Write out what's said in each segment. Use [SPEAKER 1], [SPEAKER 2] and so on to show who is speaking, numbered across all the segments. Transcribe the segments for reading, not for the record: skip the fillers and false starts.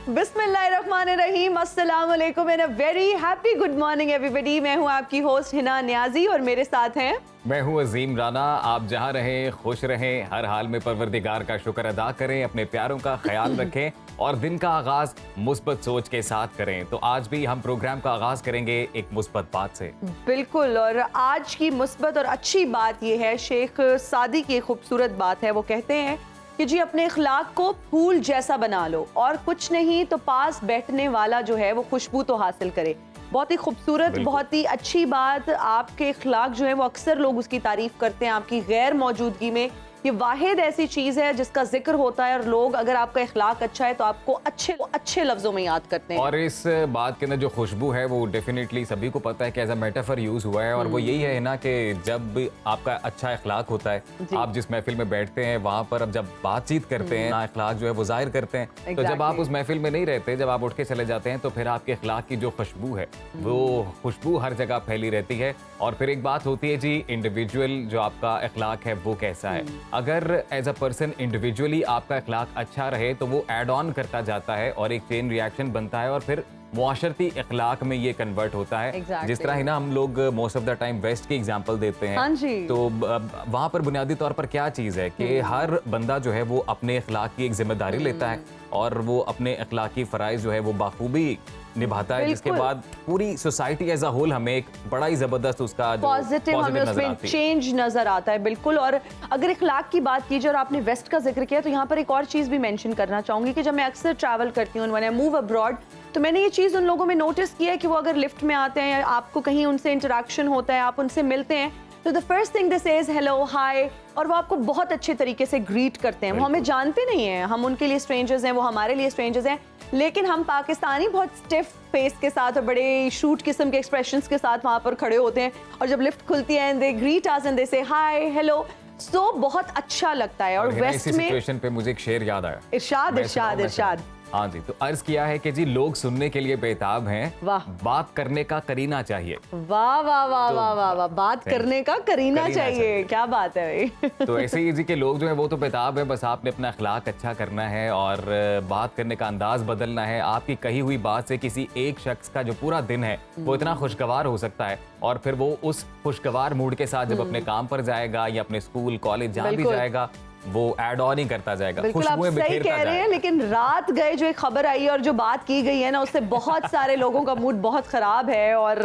[SPEAKER 1] बिस्मिल्लाहिर्रहमानिर्रहीम, अस्सलाम वालेकुम and a very happy good morning everybody. मैं हूं आपकी होस्ट हिना नियाजी और मेरे साथ हैं
[SPEAKER 2] मैं हूं अजीम राना। आप जहां रहें खुश रहें, हर हाल में परवरदिगार का शुक्र अदा करें, अपने प्यारों का ख्याल रखें और दिन का आगाज मुस्बत सोच के साथ करें। तो आज भी हम प्रोग्राम का आगाज करेंगे एक मुस्बत बात से।
[SPEAKER 1] बिल्कुल, और आज की मुस्बत और अच्छी बात यह है, शेख सादी की खूबसूरत बात है। वो कहते हैं कि जी अपने इखलाक को फूल जैसा बना लो और कुछ नहीं तो पास बैठने वाला जो है वो खुशबू तो हासिल करे। बहुत ही खूबसूरत, बहुत ही अच्छी बात। आपके इखलाक जो है वो अक्सर लोग उसकी तारीफ करते हैं आपकी गैर मौजूदगी में। ये वाहिद ऐसी चीज़ है जिसका जिक्र होता है और लोग, अगर आपका इखलाक अच्छा है तो आपको अच्छे लफ्जों में याद करते हैं।
[SPEAKER 2] और इस बात के अंदर जो खुशबू है वो डेफिनेटली सभी को पता है कि एज अ मेटाफर यूज हुआ है। और वो यही है ना कि जब आपका अच्छा इखलाक होता है, आप जिस महफिल में बैठते हैं वहां पर अब जब बातचीत करते हैं ना, इखलाक जो है वो जाहिर करते हैं। तो जब आप उस महफिल में नहीं रहते, जब आप उठ के चले जाते हैं, तो फिर आपके इखलाक की जो खुशबू है वो खुशबू हर जगह फैली रहती है। और फिर एक बात होती है जी, इंडिविजुअल जो आपका इखलाक है वो कैसा है। अगर एज अ पर्सन इंडिविजुअली आपका इखलाक अच्छा रहे तो वो ऐड ऑन करता जाता है और एक चेन रिएक्शन बनता है और फिर मुआशरती इखलाक में ये कन्वर्ट होता है। जिस तरह ही ना हम लोग most of the time waste की एग्जांपल देते हैं।
[SPEAKER 1] हाँ जी।
[SPEAKER 2] तो वहां पर बुनियादी तौर पर क्या चीज़ है कि हर बंदा जो है वो अपने इखलाक की एक जिम्मेदारी लेता है और वो अपने इखलाकी फ़राइज़ जो है वो बाखूबी निभाता है, जिसके बाद पूरी सोसाइटी एज अ होल हमें एक बड़ा ही जबरदस्त उसका
[SPEAKER 1] पॉजिटिव हमें उसमें चेंज नजर आता है। बिल्कुल। और अगर इखलाक की बात कीजिए और आपने वेस्ट का जिक्र किया तो यहाँ पर एक और चीज़ भी मेंशन करना चाहूंगी कि जब मैं अक्सर ट्रैवल करती हूँ, व्हेन आई मूव अब्रॉड, तो मैंने ये चीज़ उन लोगों में नोटिस किया है कि वो अगर लिफ्ट में आते हैं या आपको कहीं उनसे इंटरेक्शन होता है, आप उनसे मिलते हैं, तो the first thing this is hello hi, और वो आपको बहुत अच्छे तरीके से ग्रीट करते हैं। वो हमें जानते नहीं हैं, हम उनके लिए स्ट्रेंजर्स हैं, वो हमारे लिए स्ट्रेंजर्स हैं। लेकिन हम पाकिस्तानी बहुत स्टिफ फेस के साथ और बड़े शूट किस्म के एक्सप्रेशंस के साथ वहाँ पर खड़े होते हैं और जब लिफ्ट खुलती है and they greet us and they से हाय हेलो, तो बहुत अच्छा लगता है। और वेस्ट में
[SPEAKER 2] सिचुएशन पे मुझे एक शेर याद आया।
[SPEAKER 1] इरशाद इरशाद इरशाद।
[SPEAKER 2] हाँ जी, तो अर्ज किया है कि जी लोग सुनने के लिए बेताब हैं,
[SPEAKER 1] वाह,
[SPEAKER 2] बात करने का करीना चाहिए।
[SPEAKER 1] वाह वाह वाह वाह वाह वाह, बात करने का करीना चाहिए। क्या बात है भाई।
[SPEAKER 2] तो ऐसे ही जी के लोग जो है वो तो बेताब है, बस आपने अपना अखलाक अच्छा करना है और बात करने का अंदाज बदलना है। आपकी कही हुई बात से किसी एक शख्स का जो पूरा दिन है वो इतना खुशगवार हो सकता है और फिर वो उस खुशगवार मूड के साथ जब अपने काम पर जाएगा या अपने स्कूल कॉलेज जहाँ भी जाएगा वो ऐड ऑन ही करता जाएगा।
[SPEAKER 1] बिल्कुल आप सही कह रहे हैं। लेकिन रात गए जो एक खबर आई और जो बात की गई है ना, उससे बहुत सारे लोगों का मूड बहुत खराब है और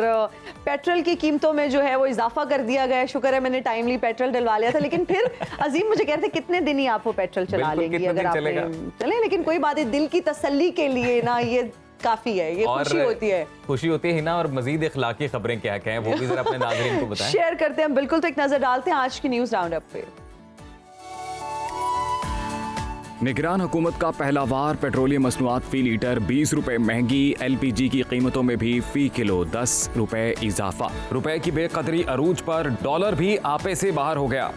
[SPEAKER 1] पेट्रोल की कीमतों में जो है वो इजाफा कर दिया गया है। शुक्र है मैंने टाइमली पेट्रोल डलवा लिया था। लेकिन फिर अजीम मुझे कह रहे थे कितने दिन ही आप वो पेट्रोल चला लेंगी अगर आप चले। लेकिन कोई बात है, दिल की तसल्ली के लिए ना ये काफी है, ये खुशी होती है।
[SPEAKER 2] खुशी होती है ना। और मजीद इखलाकी खबरें क्या क्या हैं वो भी जरा अपने नाज़रीन को बताएं।
[SPEAKER 1] शेयर करते हैं बिल्कुल। तो एक नजर डालते हैं आज की न्यूज राउंड अप पे।
[SPEAKER 3] निगरान हुकूमत का पहला वार, पेट्रोलियम मसनूआत फी लीटर 20 रुपए महंगी, LPG की कीमतों में भी फी किलो 10 रुपए इजाफा। रुपए की बेकदरी अरूज पर, डॉलर भी आपे से बाहर हो गया।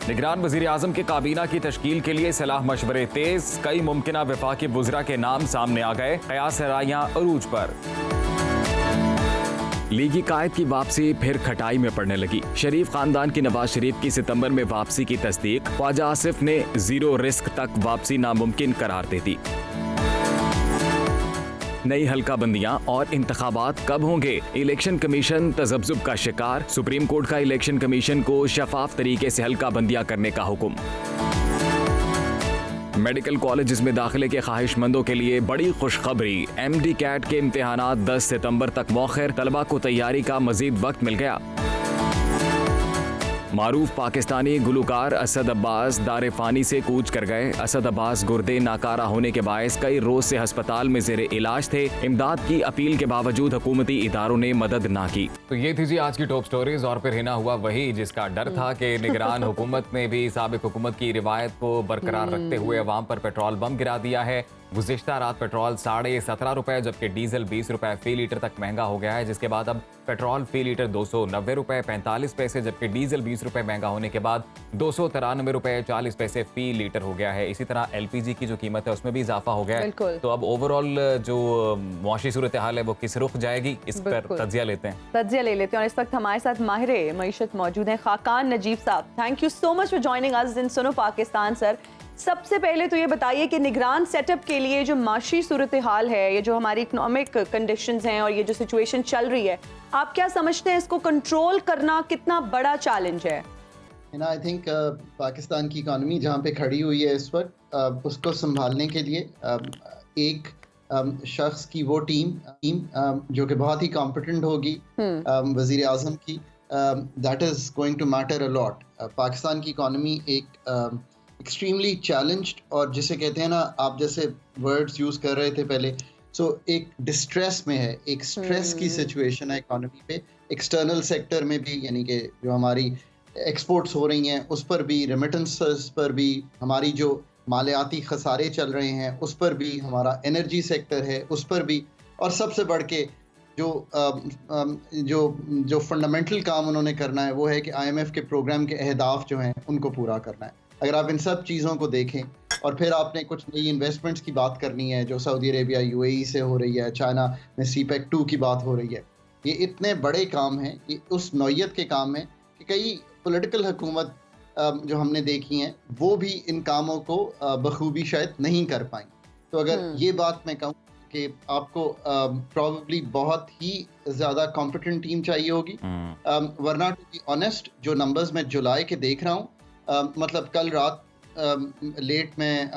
[SPEAKER 3] निगरान वजीर आजम के काबीना की तश्कील के लिए सलाह मशवरे तेज, कई मुमकिना वफाकी वुज़रा के नाम सामने आ गए, कयास रायां अरूज पर। लीगी कायद की वापसी फिर खटाई में पड़ने लगी। शरीफ खानदान की नवाज शरीफ की सितंबर में वापसी की तस्दीक, ख्वाजा आसिफ ने जीरो रिस्क तक वापसी नामुमकिन करार दे दी। नई हल्का बंदियां और इंतखाबात कब होंगे? इलेक्शन कमीशन तजब्जुब का शिकार, सुप्रीम कोर्ट का इलेक्शन कमीशन को शफाफ तरीके से हल्का बंदियां करने का हुक्म। मेडिकल कॉलेजेस में दाखिले के ख्वाहिशमंदों के लिए बड़ी खुशखबरी, MD कैट के इम्तिहानात 10 सितंबर तक मौखर, तलबा को तैयारी का मजीद वक्त मिल गया। मारूफ पाकिस्तानी गुलकार असद अब्बास दार फानी से कूच कर गए। असद अब्बास गुर्दे नाकारा होने के बायस कई रोज से अस्पताल में जेर इलाज थे। इमदाद की अपील के बावजूद हुकूमती इदारों ने मदद ना की।
[SPEAKER 2] तो ये थी जी आज की टॉप स्टोरीज। और फिर हिना हुआ वही जिसका डर था कि निगरान हुकूमत ने भी साबिक हुकूमत की रिवायत को बरकरार रखते हुए अवाम पर पेट्रोल बम गिरा दिया है। गुज़िश्ता रात पेट्रोल 17.5 रुपए जबकि डीजल 20 रुपए फी लीटर तक महंगा हो गया है, जिसके बाद अब पेट्रोल फी लीटर 290 रुपए 45 पैसे जबकि डीजल 20 रुपए महंगा होने के बाद 293 रुपए 40 पैसे फी लीटर हो गया है। इसी तरह LPG की जो कीमत है उसमें भी इजाफा हो गया है। तो अब ओवरऑल जो मुआशी सूरत हाल है वो किस रुख जाएगी, इस पर तज्जिया लेते हैं।
[SPEAKER 1] और इस वक्त हमारे साथ माहिर मईशत मौजूद हैं Khaqan Najeeb Sahab. Thank you so much for joining us in Suno Pakistan. Sir, सबसे पहले तो ये बताइए कि निगरान सेटअप के लिए जो माशी सूरत हाल है, ये जो हमारी इकोनॉमिक कंडीशंस हैं और ये जो सिचुएशन चल रही है, आप क्या समझते हैं इसको कंट्रोल करना कितना बड़ा चैलेंज है?
[SPEAKER 4] आई थिंक पाकिस्तान की इकॉनमी जहाँ पे खड़ी हुई है इस वक्त, उसको संभालने के लिए एक शख्स की वो टीम जो कि बहुत ही कॉम्पिटेंट होगी, वजीर आजम की, that is going to matter a lot. Pakistan की इकॉनमी एक एक्सट्रीमली चैलेंज्ड, और जिसे कहते हैं ना, आप जैसे वर्ड्स यूज़ कर रहे थे पहले, एक डिस्ट्रेस में है, एक स्ट्रेस की सिचुएशन है इकॉनमी पे। एक्सटर्नल सेक्टर में भी, यानी कि जो हमारी एक्सपोर्ट्स हो रही हैं उस पर भी, रेमिटेंसेस पर भी, हमारी जो मालियाती खसारे चल रहे हैं उस पर भी, हमारा एनर्जी सेक्टर है उस पर भी, और सबसे बढ़ के जो फंडामेंटल काम उन्होंने करना है वो है कि IMF के प्रोग्राम के अहदाफ जो हैं उनको पूरा करना है। अगर आप इन सब चीज़ों को देखें और फिर आपने कुछ नई इन्वेस्टमेंट्स की बात करनी है जो सऊदी अरेबिया, UAE से हो रही है, चाइना में CPEC 2 की बात हो रही है, ये इतने बड़े काम हैं, ये उस नौइयत के काम हैं कि कई पॉलिटिकल हुकूमत जो हमने देखी हैं वो भी इन कामों को बखूबी शायद नहीं कर पाई। तो अगर ये बात मैं कहूँ कि आपको प्रॉबेबली बहुत ही ज़्यादा कॉम्पिटेंट टीम चाहिए होगी, वरना टू बी ऑनेस्ट जो नंबर्स मैं जुलाई के देख रहा हूँ, मतलब कल रात लेट में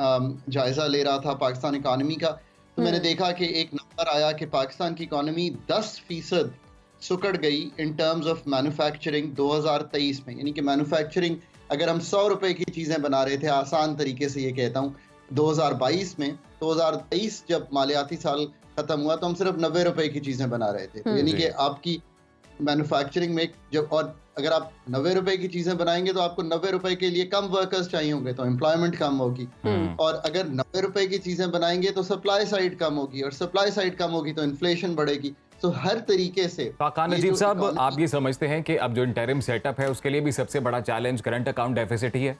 [SPEAKER 4] जायज़ा ले रहा था पाकिस्तान इकानमी का, तो मैंने देखा कि एक नंबर आया कि पाकिस्तान की इकानमी 10% सुकड़ गई इन टर्म्स ऑफ मैन्युफैक्चरिंग 2023 में। यानी कि मैन्युफैक्चरिंग, अगर हम 100 रुपए की चीज़ें बना रहे थे, आसान तरीके से ये कहता हूँ, 2022 में, 2023 जब मालियाती साल ख़त्म हुआ तो हम सिर्फ 90 रुपए की चीज़ें बना रहे थे। तो यानी कि आपकी मैन्युफैक्चरिंग में जब, और अगर आप 90 रुपए की चीज़ें बनाएंगे तो आपको 90 रुपए के लिए कम वर्कर्स चाहिए होंगे, तो एम्प्लॉयमेंट कम होगी, और अगर 90 रुपए की चीज़ें बनाएंगे तो सप्लाई साइड कम होगी, और सप्लाई साइड कम होगी तो इन्फ्लेशन बढ़ेगी। तो हर तरीके से
[SPEAKER 2] खान नजीब साहब, आप ये समझते हैं कि अब जो इंटरिम सेटअप है उसके लिए भी सबसे बड़ा चैलेंज करंट अकाउंट डेफिसिट ही है?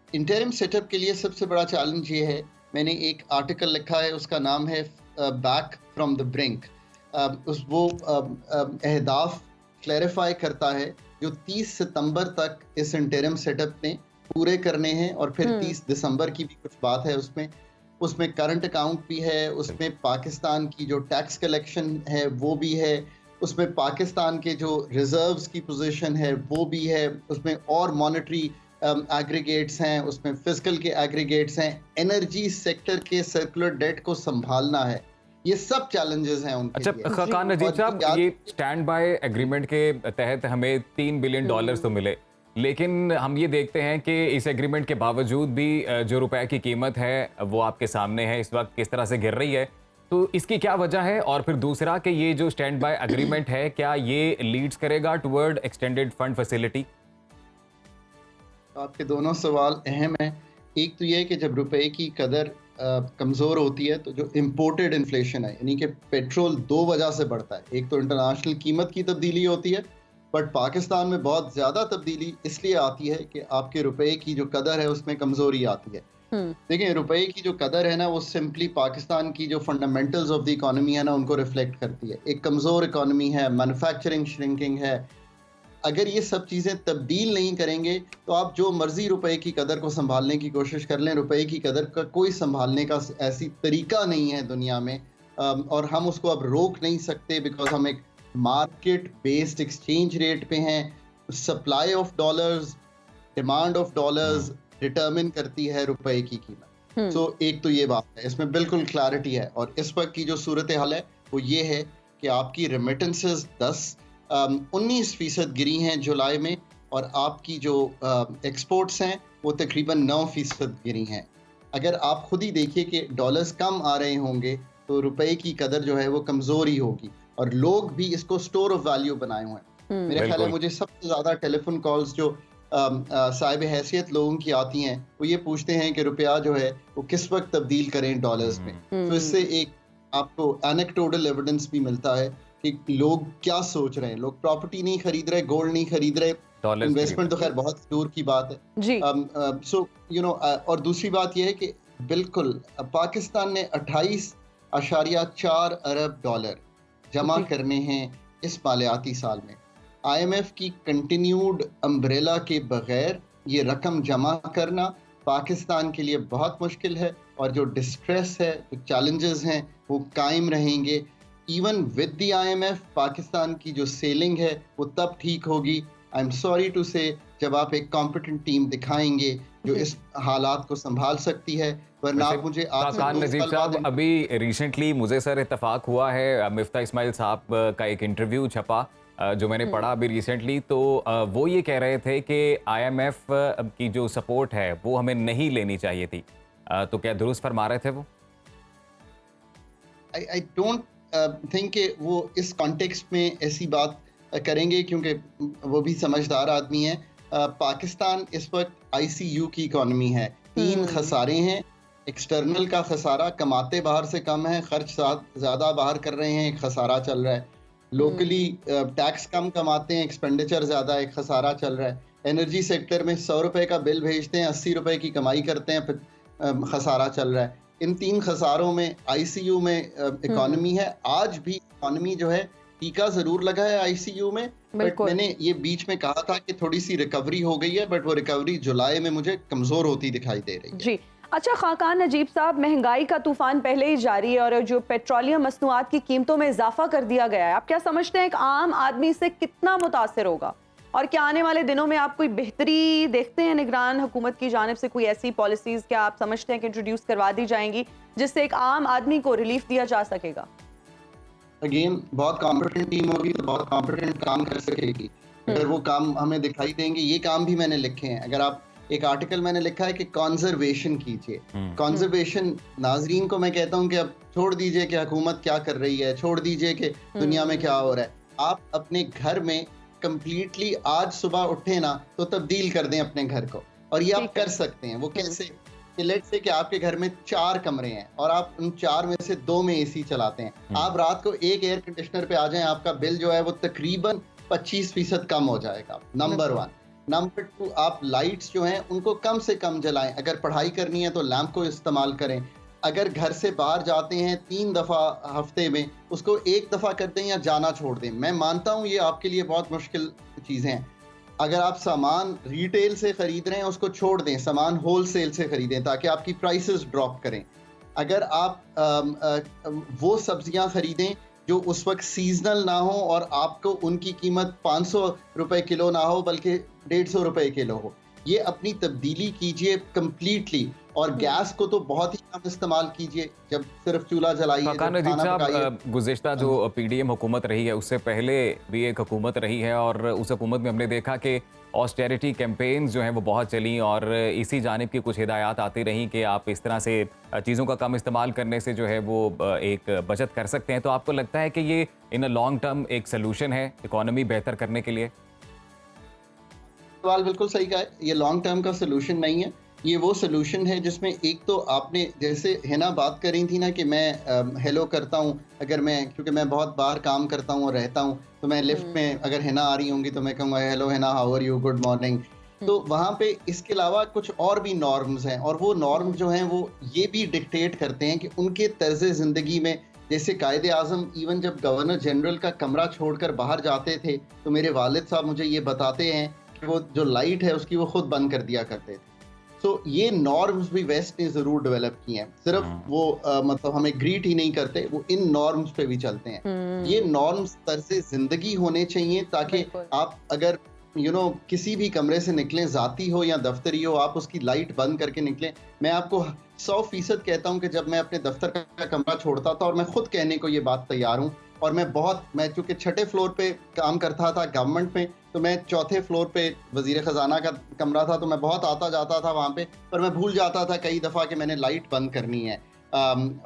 [SPEAKER 4] इंटरिम सेटअप के लिए सबसे बड़ा चैलेंज ये है, मैंने एक आर्टिकल लिखा है, उसका नाम है बैक फ्रॉम द ब्रिंक। वो अहदाफ क्लैरिफाई करता है जो 30 सितंबर तक इस इंटरिम सेटअप ने पूरे करने हैं, और फिर 30 दिसंबर की भी कुछ बात है उसमें करंट अकाउंट भी है, उसमें पाकिस्तान की जो टैक्स कलेक्शन है वो भी है, उसमें पाकिस्तान के जो रिजर्व्स की पोजीशन है वो भी है, उसमें और मॉनेटरी एग्रीगेट्स हैं, उसमें फिस्कल के एग्रीगेट्स हैं, एनर्जी सेक्टर के सर्कुलर डेट को संभालना है, ये सब चैलेंजेस हैं उनके लिए।
[SPEAKER 2] अच्छा खान नजीब साहब, ये स्टैंड बाय एग्रीमेंट के तहत हमें $3 बिलियन तो मिले, लेकिन हम ये देखते हैं कि इस एग्रीमेंट के बावजूद भी जो रुपए की कीमत है वो आपके सामने है इस वक्त किस तरह से गिर रही है, तो इसकी क्या वजह है? और फिर दूसरा कि ये जो स्टैंड बाय एग्रीमेंट है, क्या ये लीड्स करेगा टुवर्ड एक्सटेंडेड फंड फैसिलिटी?
[SPEAKER 4] आपके दोनों सवाल अहम हैं। एक तो ये है कि जब रुपए की कदर कमज़ोर होती है तो जो इम्पोर्टेड इन्फ्लेशन है, यानी कि पेट्रोल 2 वजह से बढ़ता है। एक तो इंटरनेशनल कीमत की तब्दीली होती है, बट पाकिस्तान में बहुत ज़्यादा तब्दीली इसलिए आती है कि आपके रुपए की जो कदर है उसमें कमज़ोरी आती है। देखिए, रुपए की जो कदर है ना, वो सिंपली पाकिस्तान की जो फंडामेंटल्स ऑफ द इकोनॉमी है ना उनको रिफ्लेक्ट करती है। एक कमज़ोर इकोनॉमी है, मैन्युफैक्चरिंग श्रिंकिंग है। अगर ये सब चीज़ें तब्दील नहीं करेंगे तो आप जो मर्जी रुपए की कदर को संभालने की कोशिश कर लें, रुपए की कदर का कोई संभालने का ऐसी तरीका नहीं है दुनिया में, और हम उसको अब रोक नहीं सकते, बिकॉज हम एक मार्केट बेस्ड एक्सचेंज रेट पे हैं। Supply of dollars, demand of dollars determine करती है रुपए की कीमत। तो एक तो ये बात है, इसमें बिल्कुल क्लैरिटी है। और इस वक्त की जो सूरत हाल है वो ये है कि आपकी रेमिटेंसेस 19% गिरी हैं जुलाई में, और आपकी जो एक्सपोर्ट्स हैं वो तकरीबन 9% गिरी हैं। अगर आप खुद ही देखिए कि डॉलर्स कम आ रहे होंगे तो रुपए की कदर जो है वो कमज़ोर ही होगी, और लोग भी इसको स्टोर ऑफ वैल्यू बनाए हुए हैं। मेरे ख्याल है मुझे सबसे ज़्यादा टेलीफोन कॉल्स जो साहिब हैसियत लोगों की आती हैं वो ये पूछते हैं कि रुपया जो है वो किस वक्त तब्दील करें डॉलर्स में। तो इससे एक आपको एनेक्डोटल एविडेंस भी मिलता है कि लोग क्या सोच रहे हैं। लोग प्रॉपर्टी नहीं खरीद रहे, गोल्ड नहीं खरीद रहे, इन्वेस्टमेंट तो खैर बहुत दूर की बात है जी। और दूसरी बात यह है कि बिल्कुल पाकिस्तान ने 28.4 अरब डॉलर जमा करने हैं इस मालियाती साल में। IMF की कंटिन्यूड अम्ब्रेला के बगैर ये रकम जमा करना पाकिस्तान के लिए बहुत मुश्किल है और जो डिस्ट्रेस है, जो चैलेंजेस हैं वो कायम रहेंगे। Even with the IMF Pakistan की जो सेलिंग है वो तब ठीक होगी, आई एम सॉरी टू से, जब आप एक कॉम्पिटेंट टीम दिखाएंगे जो इस हालात को संभाल सकती है। वरना आप मुझे
[SPEAKER 2] खान नजीब साहब, अभी रिसेंटली मुझे सर इत्तेफाक हुआ है, मिफ्ता इस्माइल साहब का एक इंटरव्यू छपा जो मैंने पढ़ा अभी रिसेंटली, तो वो ये कह रहे थे कि IMF की जो सपोर्ट है वो हमें नहीं लेनी चाहिए थी, तो क्या दुरुस्त फरमा रहे थे वो?
[SPEAKER 4] आई डोंट थिंक कि वो इस कॉन्टेक्स्ट में ऐसी बात करेंगे, क्योंकि वो भी समझदार आदमी है। पाकिस्तान इस वक्त ICU की इकॉनमी है, 3 खसारे हैं। एक्सटर्नल का खसारा, कमाते बाहर से कम है, खर्च ज़्यादा बाहर कर रहे हैं, एक खसारा चल रहा है। लोकली टैक्स कम कमाते हैं, एक्सपेंडिचर ज़्यादा, एक खसारा चल रहा है। एनर्जी सेक्टर में 100 रुपए का बिल भेजते हैं, 80 रुपए की कमाई करते हैं, फिर खसारा चल रहा है। इन 3 खसारों में ICU में इकॉनमी है। आज भी इकॉनमी जो है, टीका जरूर लगा है ICU में, बट मैंने ये बीच में कहा था कि थोड़ी सी रिकवरी हो गई है, बट वो रिकवरी जुलाई में मुझे कमजोर होती दिखाई दे रही है।
[SPEAKER 1] जी अच्छा, खाकान नजीब साहब, महंगाई का तूफान पहले ही जारी है और जो पेट्रोलियम मसनूआत की कीमतों में इजाफा कर दिया गया है, आप क्या समझते हैं एक आम आदमी से कितना मुतासिर होगा? और क्या आने वाले दिनों में आप कोई बेहतरी देखते हैं निगरान हुकूमत की जानिब से? कोई ऐसी पॉलिसीज क्या आप समझते हैं कि इंट्रोड्यूस करवा दी जाएंगी जिससे एक आम आदमी को रिलीफ दिया जा सकेगा?
[SPEAKER 4] अगेन, बहुत कॉम्पिटेंट टीम होगी तो बहुत कॉम्पिटेंट काम कर सकेगी। अगर वो काम हमें दिखाई देंगे, ये काम भी मैंने लिखे हैं। अगर आप एक आर्टिकल मैंने लिखा है कि कंजर्वेशन कीजिए। कंजर्वेशन, नाजरीन को मैं कहता हूं कि अब छोड़ दीजिए कि हुकूमत क्या कर रही है, छोड़ दीजिए कि दुनिया में क्या हो रहा है। आप अपने घर में कंप्लीटली आज सुबह उठे ना तो तब्दील कर दें अपने घर को, और ये आप कर सकते हैं। वो कैसे? लेट्स से कि आपके घर में 4 कमरे हैं और आप उन 4 में से 2 में AC चलाते हैं। आप रात को एक एयर कंडीशनर पे आ जाएं, आपका बिल जो है वो तकरीबन 25% कम हो जाएगा। नंबर 1। नंबर 2, आप लाइट्स जो हैं उनको कम से कम जलाएं। अगर पढ़ाई करनी है तो लैंप को इस्तेमाल करें। अगर घर से बाहर जाते हैं 3 दफ़ा हफ्ते में, उसको 1 दफ़ा कर दें या जाना छोड़ दें। मैं मानता हूँ ये आपके लिए बहुत मुश्किल चीज़ें हैं। अगर आप सामान रिटेल से खरीद रहे हैं उसको छोड़ दें, सामान होलसेल से खरीदें ताकि आपकी प्राइसेस ड्रॉप करें। अगर आप वो सब्जियां खरीदें जो उस वक्त सीजनल ना हो और आपको उनकी कीमत 500 रुपए किलो ना हो बल्कि 150 रुपए किलो हो, ये अपनी तब्दीली कीजिए कंप्लीटली। और गैस को तो बहुत ही कम इस्तेमाल कीजिए, जब सिर्फ चूल्हा जलाइए।
[SPEAKER 2] गुज़िश्ता जो PDM हुकूमत रही है उससे पहले भी एक हुकूमत रही है और उस हुकूमत में हमने देखा कि ऑस्टेरिटी कैंपेन्स जो हैं वो बहुत चली और इसी जानिब की कुछ हिदायत आती रहीं कि आप इस तरह से चीज़ों का कम इस्तेमाल करने से जो है वो एक बचत कर सकते हैं। तो आपको लगता है कि ये इन अ लॉन्ग टर्म एक सोल्यूशन है इकोनॉमी बेहतर करने के लिए?
[SPEAKER 4] सवाल बिल्कुल सही का है। ये लॉन्ग टर्म का सोल्यूशन नहीं है, ये वो सोल्यूशन है जिसमें एक तो आपने जैसे हिना बात करी थी ना कि मैं हेलो करता हूँ, अगर मैं, क्योंकि मैं बहुत बाहर काम करता हूँ और रहता हूँ, तो मैं लिफ्ट में अगर हिना आ रही होंगी तो मैं कहूँगा hello Hina, how are you, good morning. तो वहाँ पे इसके अलावा कुछ और भी नॉर्म्स हैं, और वो नॉर्म्स जो हैं वो ये भी डिक्टेट करते हैं कि उनके तर्ज ज़िंदगी में, जैसे कायदे आज़म इवन जब गवर्नर जनरल का कमरा छोड़कर बाहर जाते थे तो मेरे वालिद साहब मुझे ये बताते हैं कि वो जो लाइट है उसकी वो खुद बंद कर दिया करते थे। तो ये नॉर्म्स भी वेस्ट ने जरूर डेवलप की हैं। सिर्फ वो मतलब हमें ग्रीट ही नहीं करते, वो इन नॉर्म्स पे भी चलते हैं। ये नॉर्म्स तर्ज़े जिंदगी होने चाहिए ताकि आप अगर किसी भी कमरे से निकलें, जाती हो या दफ्तरी हो, आप उसकी लाइट बंद करके निकलें। मैं आपको 100% कहता हूं कि जब मैं अपने दफ्तर का कमरा छोड़ता था, और मैं खुद कहने को ये बात तैयार हूं, और मैं चूंकि 6ठे फ्लोर पे काम करता था गवर्नमेंट में, तो मैं 4थे फ्लोर पे वजीर खजाना का कमरा था, तो मैं बहुत आता जाता था वहाँ पे, पर मैं भूल जाता था कई दफ़ा कि मैंने लाइट बंद करनी है,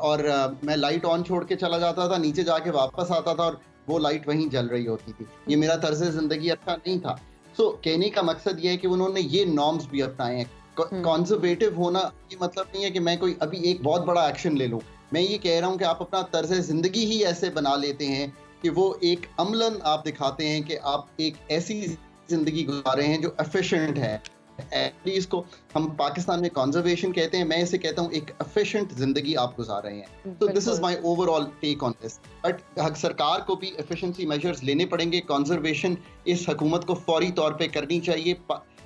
[SPEAKER 4] और मैं लाइट ऑन छोड़ के चला जाता था, नीचे जाके वापस आता था और वो लाइट वहीं जल रही होती थी। ये मेरा तर्ज ज़िंदगी अच्छा नहीं था। सो कहने का मकसद ये है कि उन्होंने ये नॉर्म्स भी अपनाए हैं। कंजर्वेटिव होना ये मतलब नहीं है कि मैं कोई अभी एक बहुत बड़ा एक्शन ले लूँ। मैं ये कह रहा हूँ कि आप अपना तर्ज ज़िंदगी ही ऐसे बना लेते हैं कि वो एक अमलन आप दिखाते हैं कि आप एक ऐसी ज़िंदगी गुजार रहे हैं जो एफिशिएंट है। इसको हम पाकिस्तान में कंजर्वेशन कहते हैं, मैं इसे कहता हूँ एक एफिशिएंट ज़िंदगी आप गुजार रहे हैं। तो this is my overall take on this. But सरकार को भी एफिशिएंसी मेजर्स लेने पड़ेंगे। कंजर्वेशन इस हुकूमत को फौरी तौर पे करनी चाहिए।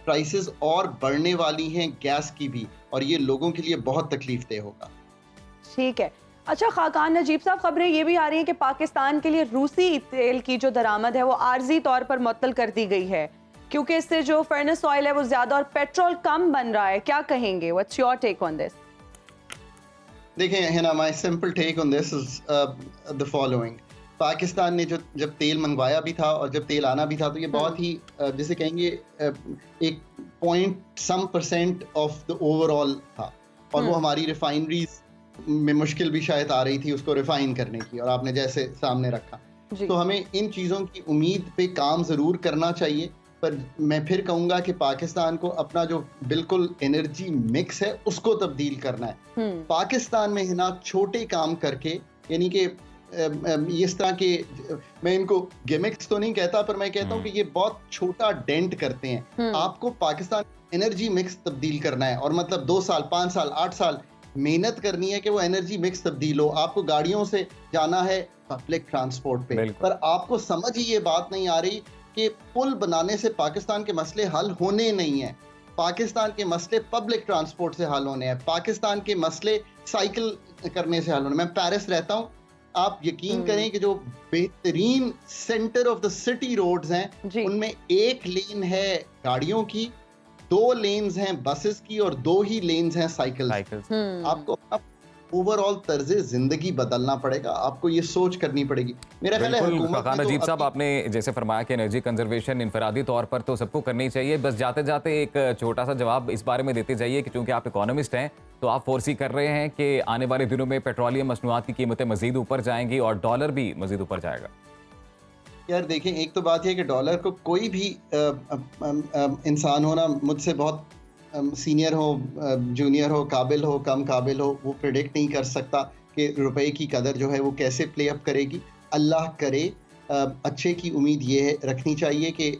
[SPEAKER 4] प्राइसेस और बढ़ने वाली हैं गैस की भी, और ये लोगों के लिए बहुत तकलीफ देह होगा।
[SPEAKER 1] ठीक है। अच्छा खाकान नजीब साहब, खबरें ये भी आ रही हैं कि पाकिस्तान के लिए रूसी तेल की जो दरामद है वो आर्जी तौर पर मुअत्तल कर दी गई है क्योंकि इससे जो फर्नेस ऑयल है वो ज्यादा और पेट्रोल कम बन रहा है। क्या कहेंगे? What's your take on this?
[SPEAKER 4] देखें Hina, my simple take on this is the following. Pakistan ने जब तेल मंगवाया भी था और जब तेल आना भी था तो ये बहुत ही जैसे कहेंगे एक %% ऑफ द ओवरऑल था और वो हमारी रिफाइनरीज में मुश्किल भी शायद आ रही थी उसको रिफाइन करने की, और आपने जैसे सामने रखा। तो हमें इन चीज़ों की उम्मीद पे काम ज़रूर करना चाहिए, पर मैं फिर कहूँगा कि पाकिस्तान को अपना जो बिल्कुल एनर्जी मिक्स है उसको तब्दील करना है। पाकिस्तान में है ना छोटे काम करके, यानी कि इस तरह के, मैं इनको गिमिक्स तो नहीं कहता पर मैं कहता हूँ कि ये बहुत छोटा डेंट करते हैं। आपको पाकिस्तान एनर्जी मिक्स तब्दील करना है और मतलब 2 साल 5 साल 8 साल मेहनत करनी है कि वो एनर्जी मिक्स तब्दील हो। आपको गाड़ियों से जाना है पब्लिक ट्रांसपोर्ट पे, पर आपको समझ ही ये बात नहीं आ रही कि पुल बनाने से पाकिस्तान के मसले हल होने नहीं है। पाकिस्तान के मसले पब्लिक ट्रांसपोर्ट से हल होने हैं, पाकिस्तान के मसले साइकिल करने से हल होने। मैं पेरिस रहता हूँ, आप यकीन करें कि जो बेहतरीन centre of the city roads हैं उनमें 1 लेन है गाड़ियों की, 2 लेन्स हैं बसेस की और 2 ही लेन्स हैं साइकिल। आपको ओवरऑल तर्ज जिंदगी बदलना पड़ेगा, आपको ये सोच करनी पड़ेगी। मेरा ख्याल है
[SPEAKER 2] खाकान नजीब साहब, आपने जैसे फरमाया कि एनर्जी कंजर्वेशन इनफरादी तौर पर तो सबको करनी चाहिए, बस जाते जाते एक छोटा सा जवाब इस बारे में देते जाइए कि चूंकि आप इकोनॉमिस्ट हैं तो आप फोर्सी कर रहे हैं कि आने वाले दिनों में पेट्रोलियम मसनूआत की कीमतें मजीद ऊपर जाएंगी और डॉलर भी मजीद ऊपर जाएगा।
[SPEAKER 4] यार देखें, एक तो बात है कि डॉलर को कोई भी इंसान हो ना, मुझसे बहुत सीनियर हो, जूनियर हो, काबिल हो, कम काबिल हो, वो प्रेडिक्ट नहीं कर सकता कि रुपए की कदर जो है वो कैसे प्ले अप करेगी। अल्लाह करे, अच्छे की उम्मीद ये रखनी चाहिए कि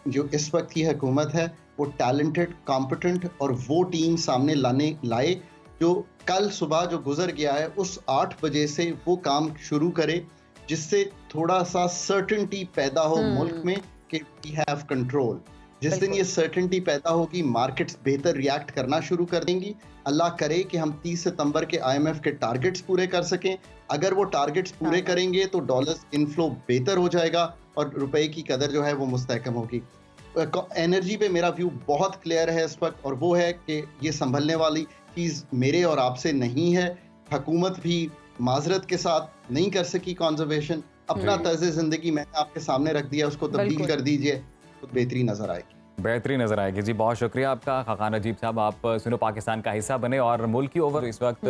[SPEAKER 4] जो इस वक्त की हुकूमत है वो टैलेंटेड, कॉम्पिटेंट और वो टीम सामने लाए जो कल सुबह जो गुजर गया है उस 8 बजे से वो काम शुरू करे, जिससे थोड़ा सा सर्टेनिटी पैदा हो मुल्क में कि वी हैव कंट्रोल। जिस दिन ये सर्टेनिटी पैदा होगी, मार्केट्स बेहतर रिएक्ट करना शुरू कर देंगी। अल्लाह करे कि हम 30 सितंबर के IMF के टारगेट्स पूरे कर सकें। अगर वो टारगेट्स पूरे करेंगे तो डॉलर्स इनफ्लो बेहतर हो जाएगा और रुपए की कदर जो है वो मुस्तहकम होगी। एनर्जी पे मेरा व्यू बहुत क्लियर है इस वक्त, और वो है कि ये संभलने वाली चीज़ मेरे और आपसे नहीं है। हुकूमत भी माजरत के साथ नहीं कर सकी कंजर्वेशन। अपना तर्ज जिंदगी मैंने आपके सामने रख दिया, उसको तब्दील कर दीजिए तो बेहतरीन नजर आएगी।
[SPEAKER 2] बेहतरीन नजर आएगी जी। बहुत शुक्रिया आपका खाकान नजीब साहब, आप सुनो पाकिस्तान का हिस्सा बने और मुल्क की ओवर इस वक्त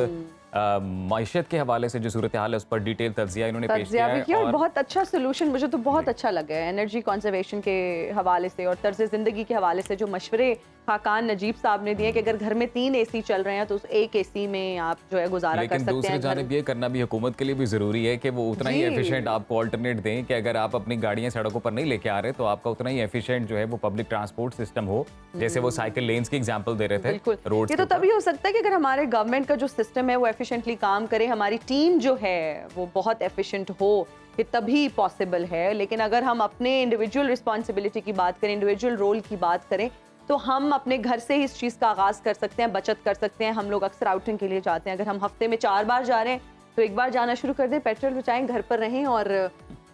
[SPEAKER 2] मायशत के हवाले से जो सूरत हाल है उस पर डिटेल तज्जिया इन्होंने पेश किया है
[SPEAKER 1] और बहुत अच्छा सोल्यूशन मुझे तो बहुत अच्छा लगा है एनर्जी कंजर्वेशन के हवाले से और तर्ज ज़िंदगी के हवाले से जो मशवरे खाकान नजीब साहब ने दिए कि अगर घर में 3 AC चल रहे हैं तो उस एक AC में आप जो है गुजारा कर सकते हैं।
[SPEAKER 2] दूसरी जानिब ये करना भी हुकूमत के लिए भी ज़रूरी है कि वो उतना ही एफिशिएंट आपको ऑल्टरनेट दें कि अगर आप अपनी गाड़ियाँ सड़कों पर नहीं लेके आ रहे तो आपका उतना ही एफिशिएंट जो है वो पब्लिक ट्रांसपोर्ट सिस्टम हो, जैसे वो साइकिल लेन्स की एग्जांपल दे रहे थे रोड।
[SPEAKER 1] ये तो तभी हो सकता है कि अगर हमारे गवर्नमेंट का जो सिस्टम है वो एफिशिएंटली काम करे, हमारी टीम जो है वो बहुत एफिशिएंट हो, ये तभी पॉसिबल है। लेकिन अगर हम अपने इंडिविजुअल रिस्पॉन्सिबिलिटी की बात करें, इंडिविजुअल रोल की बात करें, तो हम अपने घर से ही इस चीज़ का आगाज़ कर सकते हैं, बचत कर सकते हैं। हम लोग अक्सर आउटिंग के लिए जाते हैं, अगर हम हफ्ते में 4 बार जा रहे हैं तो 1 बार जाना शुरू कर दें, पेट्रोल बचाएं, घर पर रहें और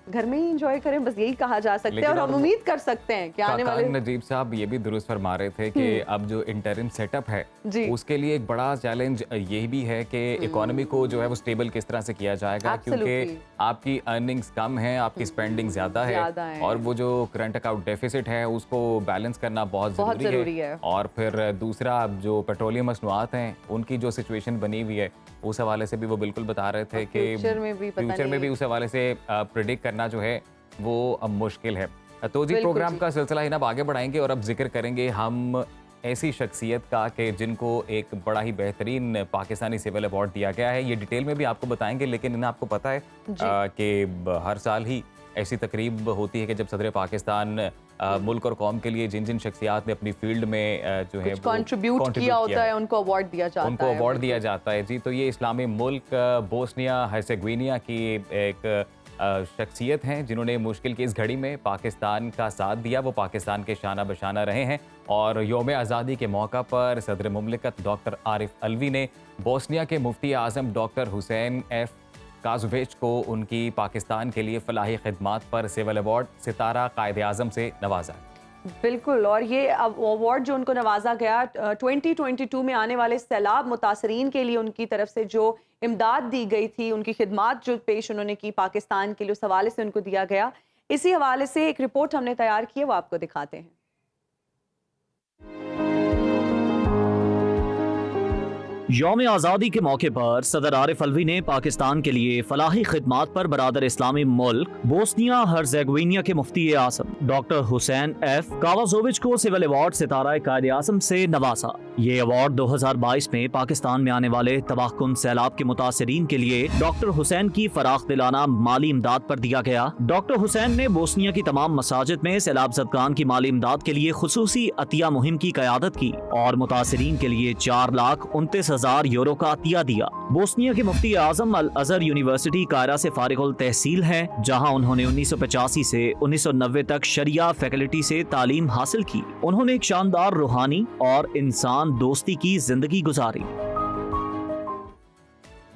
[SPEAKER 1] घर में ही एंजॉय करें, बस यही कहा जा सकता है। और हम उम्मीद कर सकते हैं कि आने वाले
[SPEAKER 2] नजीब साहब ये भी दुरुस्त फरमा रहे थे कि अब जो इंटरिम सेटअप है उसके लिए एक बड़ा चैलेंज ये भी है कि इकोनॉमी को जो है वो स्टेबल किस तरह से किया जाएगा, क्योंकि आपकी अर्निंग्स कम है, आपकी स्पेंडिंग ज्यादा है और वो जो करंट अकाउंट डेफिसिट है उसको बैलेंस करना बहुत जरूरी है। और फिर दूसरा जो पेट्रोलियम मसनूआत हैं उनकी जो सिचुएशन बनी हुई है उस हवाले से भी वो बिल्कुल बता रहे थे कि फ्यूचर में भी उस हवाले से प्रेडिक्ट करना जो है वो अब मुश्किल है। तो जी प्रोग्राम का सिलसिला ही अब आगे बढ़ाएंगे और अब जिक्र करेंगे हम ऐसी शख्सियत का कि जिनको एक बड़ा ही बेहतरीन पाकिस्तानी सिविल अवार्ड दिया गया है। ये डिटेल में भी आपको बताएंगे, लेकिन इन्हें आपको पता है कि हर साल ही ऐसी तकरीब होती है कि जब सदर पाकिस्तान मुल्क और कौम के लिए जिन जिन शख्सियात ने अपनी फील्ड में जो है
[SPEAKER 1] कंट्रीब्यूट किया होता है उनको अवार्ड दिया जाता है।
[SPEAKER 2] जी, तो ये इस्लामी मुल्क बोस्निया हर्जेगोविना की एक शख्सियत हैं जिन्होंने मुश्किल की इस घड़ी में पाकिस्तान का साथ दिया, वो पाकिस्तान के शाना बशाना रहे हैं। और यौम आज़ादी के मौका पर सदर मुमलिकत डॉक्टर आरिफ अलवी ने बोस्निया के मुफ्ती आज़म डॉक्टर हुसैन एफ काज़ोविच को उनकी पाकिस्तान के लिए फलाही खिदमात पर सिविल अवार्ड सितारा कायद आज़म से नवाजा।
[SPEAKER 1] बिल्कुल, और ये अवार्ड जो उनको नवाजा गया 2022 में आने वाले सैलाब मुतासरीन के लिए उनकी तरफ से जो इमदाद दी गई थी, उनकी खिदमात जो पेश उन्होंने की पाकिस्तान के लिए, उस हवाले से उनको दिया गया। इसी हवाले से एक रिपोर्ट हमने तैयार की है, वो आपको दिखाते हैं।
[SPEAKER 5] यौम आज़ादी के मौके पर सदर आरिफ अलवी ने पाकिस्तान के लिए फलाही खिदमात पर बरादर इस्लामी मुल्क बोस्निया हर्ज़ेगोविना के मुफ्ती आज़म डॉक्टर हुसैन एफ कावाज़ोविच को सिविल अवार्ड सितारा कायद आज़म से नवाजा। ये अवार्ड 2022 में पाकिस्तान में आने वाले तबाहकुन सैलाब के मुतासरीन के लिए डॉक्टर हुसैन की फराख दिलाना माली इमदाद पर दिया गया। डॉक्टर हुसैन ने बोस्निया की तमाम मसाजिद में सैलाब ज़दगान की माली इमदाद के लिए खुसूसी अतिया मुहिम की क़यादत की और मुतासरीन के लिए 4,29,000 यूरो का अतिया दिया। बोस्निया के मुफ्ती आज़म अल अज़हर यूनिवर्सिटी कायरा से फारिगुल तहसील है, जहाँ उन्होंने 1985 से 1990 तक शरिया फैकल्टी से तालीम हासिल की। उन्होंने एक शानदार रूहानी और इंसान दोस्ती की जिंदगी गुजारी।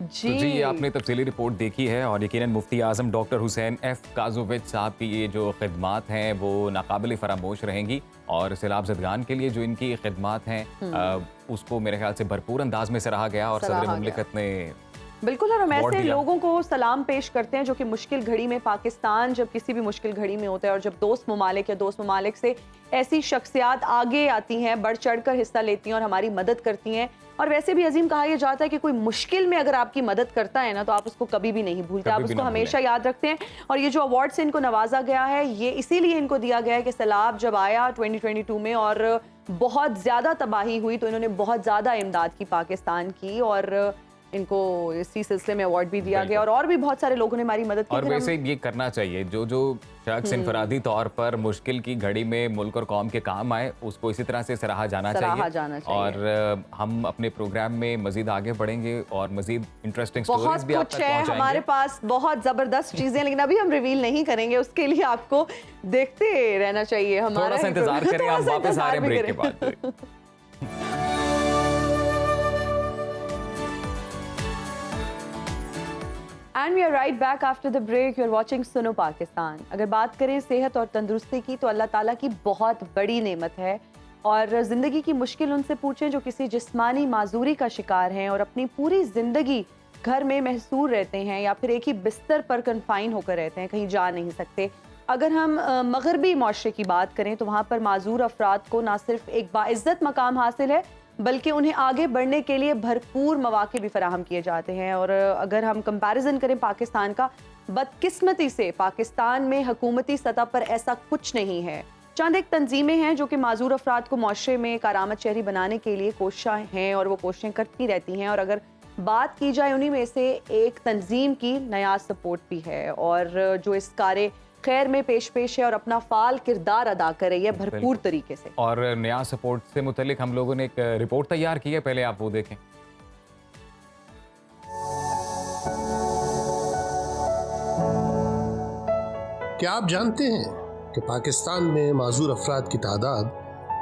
[SPEAKER 2] तो जी, ये आपने तफसीली रिपोर्ट देखी है और यकीनन मुफ्ती आज़म डॉक्टर हुसैन एफ काज़ोविच साहब की ये जो खिदमात हैं वो नाकाबिल फरामोश रहेंगी और सैलाब ज़दगान के लिए जो इनकी खिदमात हैं उसको मेरे ख्याल से भरपूर अंदाज में सराहा गया और सदर मुमलिकत ने
[SPEAKER 1] बिल्कुल। और हम ऐसे लोगों को सलाम पेश करते हैं जो कि मुश्किल घड़ी में, पाकिस्तान जब किसी भी मुश्किल घड़ी में होता है और जब दोस्त ममालिक या दोस्त ममालिक से ऐसी शख्सियात आगे आती हैं, बढ़ चढ़ कर हिस्सा लेती हैं और हमारी मदद करती हैं। और वैसे भी अजीम कहा यह जाता है कि कोई मुश्किल में अगर आपकी मदद करता है ना तो आप उसको कभी भी नहीं भूलते, आप उसको हमेशा याद रखते हैं। और ये जो अवार्ड से इनको नवाजा गया है ये इसीलिए इनको दिया गया है कि सैलाब जब आया 2022 में और बहुत ज़्यादा तबाही हुई तो इन्होंने बहुत ज़्यादा इमदाद की पाकिस्तान की और इनको इसी सिलसिले में अवार्ड भी दिया गया। और भी बहुत सारे लोगों ने हमारी मदद की।
[SPEAKER 2] और वैसे ये करना चाहिए जो शख्स इनफरादी तौर पर मुश्किल की घड़ी में मुल्क और कौम के काम आए उसको इसी तरह से सराहा जाना चाहिए। और हम अपने प्रोग्राम में मजीद आगे बढ़ेंगे और मजीद इंटरेस्टिंग स्टोरीज भी आप तक पहुंचाएंगे।
[SPEAKER 1] हमारे पास बहुत जबरदस्त चीजें, लेकिन अभी हम रिवील नहीं करेंगे, उसके लिए आपको देखते रहना चाहिए। हमारा
[SPEAKER 2] थोड़ा सा इंतजार करें, हम वापस आ रहे हैं ब्रेक के बाद।
[SPEAKER 1] And we are right back after the break. You are watching Suno Pakistan. अगर बात करें सेहत और तंदुरुस्ती की तो अल्लाह ताला की बहुत बड़ी नेमत है और ज़िंदगी की मुश्किल उनसे पूछें जो किसी जिस्मानी माजूरी का शिकार हैं और अपनी पूरी ज़िंदगी घर में महसूर रहते हैं या फिर एक ही बिस्तर पर कन्फाइन होकर रहते हैं, कहीं जा नहीं सकते। अगर हम मगरबी माशरे की बात करें तो वहाँ पर माजूर अफराद को ना सिर्फ एक बाइज़्ज़त मकाम हासिल है बल्कि उन्हें आगे बढ़ने के लिए भरपूर मौके भी फराहम किए जाते हैं। और अगर हम कंपैरिजन करें पाकिस्तान का, बदकिस्मती से पाकिस्तान में हुकूमती सतह पर ऐसा कुछ नहीं है। चंद एक तंजीमें हैं जो कि माजूर अफराद को माशरे में कारामत शहरी बनाने के लिए कोशिशें हैं और वो कोशिशें करती रहती हैं। और अगर बात की जाए उन्हीं में से एक तंजीम की नया सपोर्ट भी है और जो इस कार्य खैर में पेश है और अपना फाल किरदार अदा कर रही है भरपूर तरीके से।
[SPEAKER 2] और नया सपोर्ट से मुतालिक हम लोगों ने एक रिपोर्ट तैयार की है, पहले आप वो देखें।
[SPEAKER 6] क्या आप जानते हैं कि पाकिस्तान में माजूर अफराद की तादाद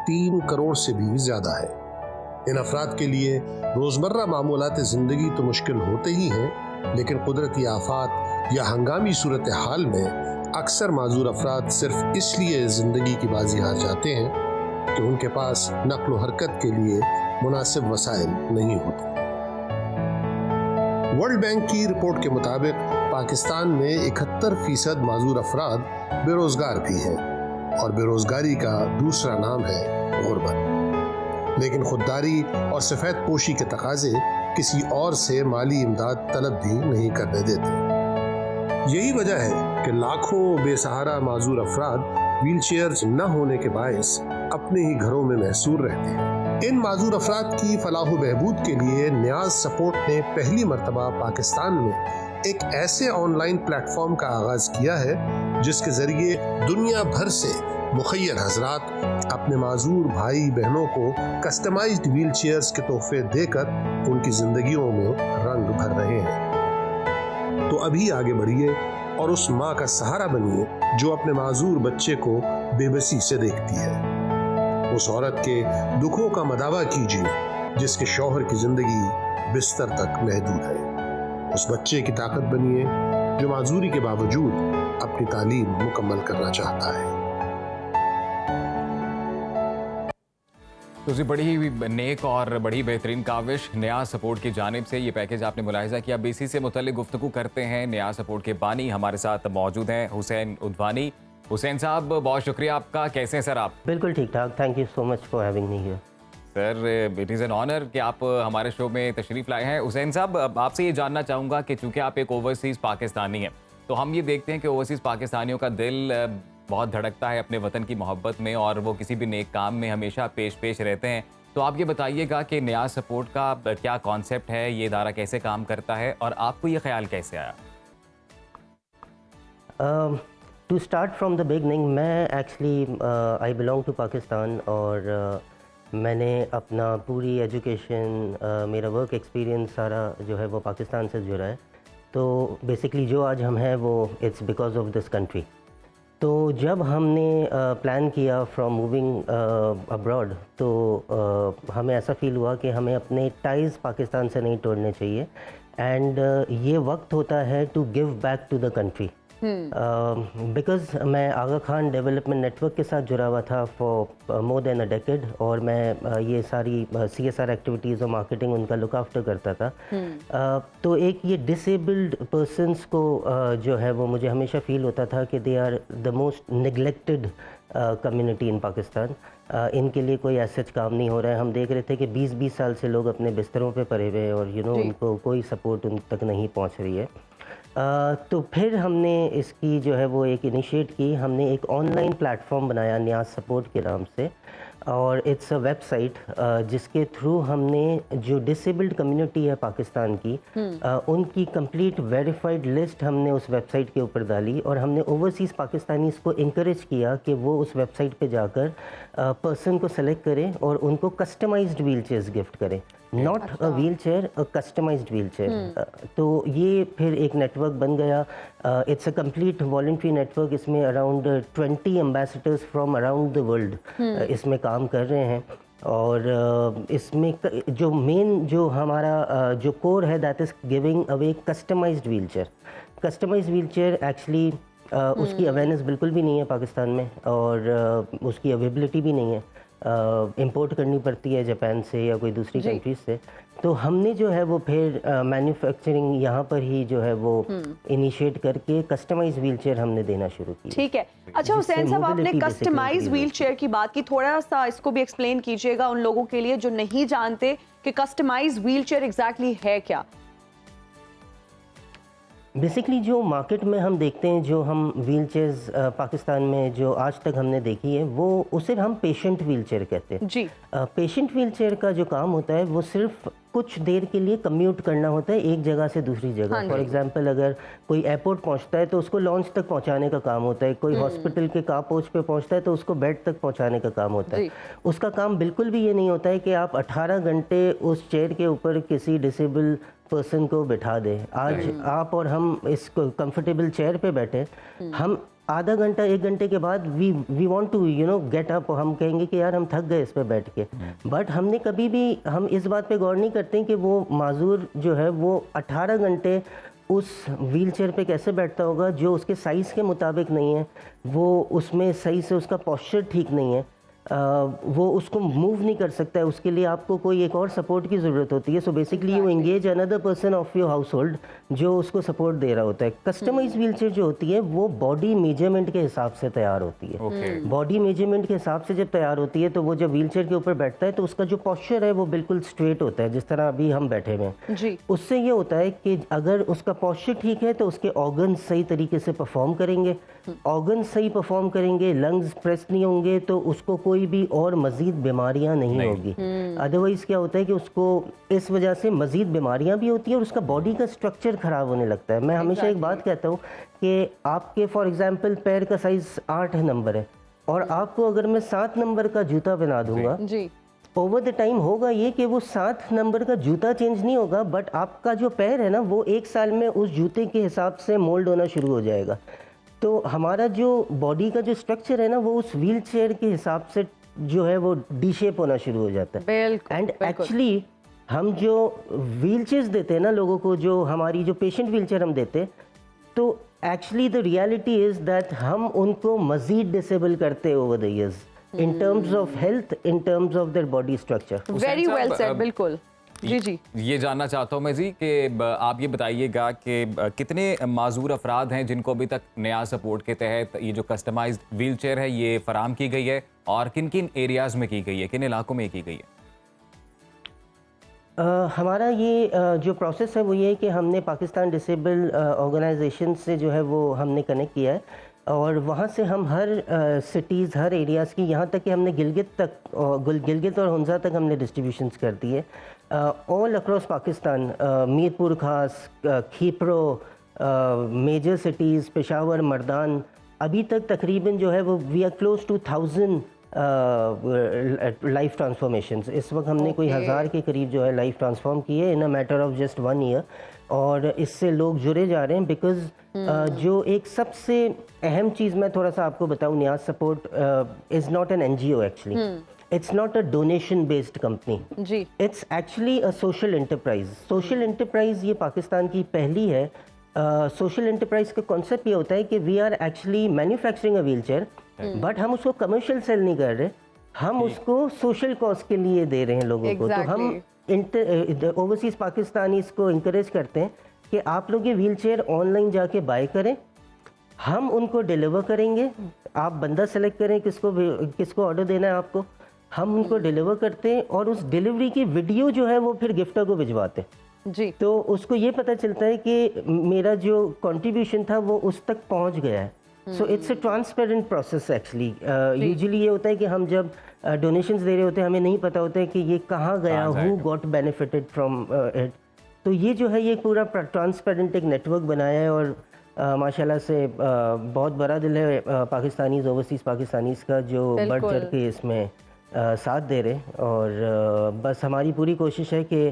[SPEAKER 6] 3 करोड़ से भी ज्यादा है। इन अफराद के लिए रोजमर्रा मामूलात जिंदगी तो मुश्किल होते ही हैं, लेकिन कुदरती आफात या हंगामी सूरत हाल में अक्सर माजूर अफराद सिर्फ इसलिए जिंदगी की बाजी हार जाते हैं कि उनके पास नक्ल हरकत के लिए मुनासिब वसाइल नहीं होते। वर्ल्ड बैंक की रिपोर्ट के मुताबिक पाकिस्तान में 71% माजूर अफराद बेरोजगार भी हैं और बेरोजगारी का दूसरा नाम है गुर्बत। लेकिन खुददारी और सफेद पोशी के तकाजे किसी और से माली इमदाद तलब भी नहीं करने देते। यही वजह है कि लाखों बेसहारा माजूर अफराद व्हीलचेयर्स न होने के बायस अपने ही घरों में महसूर रहते हैं। इन माजूर अफराद की फलाह बहबूद के लिए न्याज सपोर्ट ने पहली मर्तबा पाकिस्तान में एक ऐसे ऑनलाइन प्लेटफॉर्म का आगाज किया है जिसके जरिए दुनिया भर से मुखय्यर हजरात अपने माजूर भाई बहनों को कस्टमाइज्ड व्हीलचेयर्स के तोहफे देकर उनकी जिंदगियों में रंग भर रहे हैं। तो अभी आगे बढ़िए और उस माँ का सहारा बनिए जो अपने माजूर बच्चे को बेबसी से देखती है। उस औरत के दुखों का मदावा कीजिए जिसके शौहर की जिंदगी बिस्तर तक महदूद है। उस बच्चे की ताकत बनिए जो माजूरी के बावजूद अपनी तालीम मुकम्मल करना चाहता है।
[SPEAKER 2] तो जी बड़ी ही नेक और बड़ी बेहतरीन काविश न्याज सपोर्ट की जानिब से ये पैकेज आपने मुलाहिजा किया। बीसी से मुतल्लिक गुफ्तगू करते हैं। न्याज सपोर्ट के बानी हमारे साथ मौजूद हैं हुसैन उद्वानी। हुसैन साहब बहुत शुक्रिया आपका, कैसे हैं सर आप?
[SPEAKER 7] बिल्कुल ठीक ठाक, thank you so much for having me here.
[SPEAKER 2] Sir it is an honour कि आप हमारे शो में तशरीफ़ लाए हैं। हुसैन साहब आपसे ये जानना चाहूँगा कि चूँकि आप एक ओवरसीज़ पाकिस्तानी हैं तो हम ये देखते हैं कि ओवरसीज़ पाकिस्तानियों का दिल बहुत धड़कता है अपने वतन की मोहब्बत में और वो किसी भी नेक काम में हमेशा पेश रहते हैं। तो आप ये बताइएगा कि न्याज सपोर्ट का क्या कॉन्सेप्ट है, ये इदारा कैसे काम करता है और आपको ये ख्याल कैसे आया?
[SPEAKER 7] To start from the beginning, मैं actually I belong to Pakistan और मैंने अपना पूरी एजुकेशन, मेरा वर्क एक्सपीरियंस सारा जो है वो पाकिस्तान से जुड़ा है। तो बेसिकली जो आज हम हैं वो it's because of this country. तो जब हमने प्लान किया फ्रॉम मूविंग अब्रॉड तो हमें ऐसा फील हुआ कि हमें अपने टाइज़ पाकिस्तान से नहीं तोड़ने चाहिए एंड ये वक्त होता है to give back to the country. Because मैं आगा खान डेवलपमेंट नेटवर्क के साथ जुड़ा हुआ था for more than a decade और मैं ये सारी CSR एक्टिविटीज़ और मार्केटिंग उनका लुक आफ्टर करता था। तो एक ये डिसेबल्ड पर्सनस को जो है वो मुझे हमेशा फील होता था कि they are the most neglected community in Pakistan. इनके लिए कोई ऐसा काम नहीं हो रहा है। हम देख रहे थे कि 20-20 साल से लोग अपने बिस्तरों पे पड़े हुए हैं और उनको कोई सपोर्ट उन तक नहीं पहुंच रही है। तो फिर हमने इसकी जो है वो एक इनिशिएट की। हमने एक ऑनलाइन प्लेटफॉर्म बनाया न्याज सपोर्ट के नाम से और इट्स अ वेबसाइट जिसके थ्रू हमने जो डिसेबल्ड कम्युनिटी है पाकिस्तान की उनकी कंप्लीट वेरीफाइड लिस्ट हमने उस वेबसाइट के ऊपर डाली और हमने ओवरसीज़ पाकिस्तानीज़ को इंकरेज किया कि वो उस वेबसाइट पे जाकर पर्सन को सेलेक्ट करें और उनको कस्टमाइज्ड व्हील चेयर्स गिफ्ट करें। Not a wheel chair, a customised wheel chair. तो ये फिर एक नेटवर्क बन गया। It's a complete voluntary network. इसमें around 20 ambassadors from around the world इसमें काम कर रहे हैं और इसमें जो मेन जो हमारा जो कोर है that is giving away customised wheel chair. Customised wheel chair actually उसकी अवेयरनेस बिल्कुल भी नहीं है पाकिस्तान में और उसकी अवेलेबिलिटी भी नहीं है। इंपोर्ट करनी पड़ती है जापान से या कोई दूसरी कंट्रीज से। तो हमने जो है वो फिर मैन्युफैक्चरिंग यहाँ पर ही जो है वो इनिशिएट करके कस्टमाइज व्हील चेयर हमने देना शुरू की।
[SPEAKER 1] ठीक है। अच्छा हुसैन साहब, आपने कस्टमाइज व्हील चेयर की बात की, थोड़ा सा इसको भी एक्सप्लेन कीजिएगा उन लोगों के लिए जो नहीं जानते कि कस्टमाइज व्हील चेयर एग्जैक्टली है क्या?
[SPEAKER 7] बेसिकली जो मार्केट में हम देखते हैं, जो हम व्हील चेयर्स पाकिस्तान में जो आज तक हमने देखी है वो उसे हम पेशेंट व्हील चेयर कहते हैं
[SPEAKER 1] जी।
[SPEAKER 7] पेशेंट व्हील चेयर का जो काम होता है वो सिर्फ कुछ देर के लिए कम्यूट करना होता है एक जगह से दूसरी जगह। फॉर एग्जांपल अगर कोई एयरपोर्ट पहुंचता है तो उसको लॉन्च तक पहुंचाने का काम होता है। कोई हॉस्पिटल के कार पोच पे पहुंचता है तो उसको बेड तक पहुंचाने का काम होता है। उसका काम बिल्कुल भी ये नहीं होता है कि आप 18 घंटे उस चेयर के ऊपर किसी डिसेबल पर्सन को बिठा दे। आज आप और हम इस कंफर्टेबल चेयर पे बैठे, हम आधा घंटा 1 घंटे के बाद we want to get up. हम कहेंगे कि यार हम थक गए इस पे बैठ के। बट हमने कभी भी हम इस बात पे गौर नहीं करते कि वो माजूर जो है वो 18 घंटे उस व्हील चेयर पे कैसे बैठता होगा जो उसके साइज़ के मुताबिक नहीं है, वो उसमें सही से उसका पोस्चर ठीक नहीं है, वो उसको मूव नहीं कर सकता है। उसके लिए आपको कोई एक और सपोर्ट की ज़रूरत होती है। So basically you engage another person of your house hold जो उसको सपोर्ट दे रहा होता है। कस्टमाइज व्हील चेयर जो होती है वो बॉडी मेजरमेंट के हिसाब से तैयार होती है। बॉडी मेजरमेंट के हिसाब से जब तैयार होती है तो वो जब व्हील चेयर के ऊपर बैठता है तो उसका जो पोस्चर है वो बिल्कुल स्ट्रेट होता है, जिस तरह अभी हम बैठे हुए हैं। उससे ये होता है कि अगर उसका पोस्चर ठीक है तो उसके ऑर्गन सही तरीके से परफॉर्म करेंगे। ऑर्गन सही परफॉर्म करेंगे, लंग्स प्रेस नहीं होंगे तो उसको कोई भी और मजीद बीमारियां नहीं होगी। अदरवाइज क्या होता है कि उसको इस वजह से मजीद बीमारियां भी होती हैं और उसका बॉडी का स्ट्रक्चर खराब होने लगता है। मैं हमेशा एक बात कहता हूँ कि आपके फॉर एग्जांपल पैर का साइज 8 नंबर है और आपको अगर मैं 7 नंबर का जूता बना दूंगा ओवर द टाइम होगा ये कि वो 7 नंबर का जूता चेंज नहीं होगा, बट आपका जो पैर है ना वो 1 साल में उस जूते के हिसाब से मोल्ड होना शुरू हो जाएगा। तो हमारा जो बॉडी का जो स्ट्रक्चर है ना वो उस व्हील चेयर के हिसाब से जो है वो डी शेप होना शुरू हो जाता है।
[SPEAKER 1] बिल्कुल,
[SPEAKER 7] एंड
[SPEAKER 1] बिल्कुल।
[SPEAKER 7] एक्चुअली हम जो व्हील चेयर्स देते हैं ना लोगों को, जो हमारी जो पेशेंट व्हील चेयर हम देते हैं, तो actually the reality is that हम उनको मजीद डिसेबल करते हैं over the years in terms of health, in terms of their body structure.
[SPEAKER 1] Very
[SPEAKER 2] Hussain
[SPEAKER 1] well
[SPEAKER 2] साहब,
[SPEAKER 1] सेड, बिल्कुल जी जी।
[SPEAKER 2] ये जानना चाहता हूँ मैं जी कि आप ये बताइएगा कि कितने माजूर अफराद हैं जिनको अभी तक नया सपोर्ट के तहत ये जो कस्टमाइज्ड व्हील चेयर है ये फराम की गई है, और किन किन एरियाज में की गई है, किन इलाकों में की गई है?
[SPEAKER 7] हमारा ये जो प्रोसेस है वो ये है कि हमने पाकिस्तान डिसेबल ऑर्गेनाइजेशन से जो है वो हमने कनेक्ट किया है, और वहाँ से हम हर सिटीज़, हर एरियाज़ की, यहाँ तक कि हमने गिलगित और हुंजा तक हमने डिस्ट्रीब्यूशंस कर दी है all across Pakistan. Mirpur Khas, Khipro, major cities, Peshawar, Mardan, अभी तक तकरीबन जो है वो we are close to 1000 life transformations. इस वक्त हमने कोई 1000 के करीब जो है लाइफ ट्रांसफॉर्म किए in a matter of just 1 year, और इससे लोग जुड़े जा रहे हैं। बिकॉज जो एक सबसे अहम चीज़ मैं थोड़ा सा आपको बताऊं, Niaz Support is not an NGO actually, it's not a donation based company
[SPEAKER 1] जी,
[SPEAKER 7] it's actually a social enterprise. Social enterprise ये पाकिस्तान की पहली है। सोशल एंटरप्राइज का कॉन्सेप्ट ये होता है कि we are actually manufacturing a wheel chair, but हम उसको कमर्शियल सेल नहीं कर रहे, हम उसको सोशल कॉज के लिए दे रहे हैं लोगों को। तो हम ओवरसीज पाकिस्तानीज को इंकरेज करते हैं कि आप लोग ये व्हील चेयर ऑनलाइन जाके बाय करें, हम उनको डिलीवर करेंगे। आप बंदा सेलेक्ट करें किसको ऑर्डर देना है आपको, हम उनको डिलीवर करते हैं, और उस डिलीवरी की वीडियो जो है वो फिर गिफ्टर को भिजवाते हैं।
[SPEAKER 1] जी,
[SPEAKER 7] तो उसको ये पता चलता है कि मेरा जो कंट्रीब्यूशन था वो उस तक पहुंच गया है। So it's a transparent process actually. Usually ये होता है कि हम जब डोनेशंस दे रहे होते हैं हमें नहीं पता होता है कि ये कहाँ गया, who got benefited from it. तो ये जो है ये पूरा ट्रांसपेरेंट एक नेटवर्क बनाया है, और माशाल्लाह से बहुत बड़ा दिल है पाकिस्तानीज, ओवरसीज़ पाकिस्तानीज का, जो बढ़ चढ़ के इसमें साथ दे रहे। और बस हमारी पूरी कोशिश है कि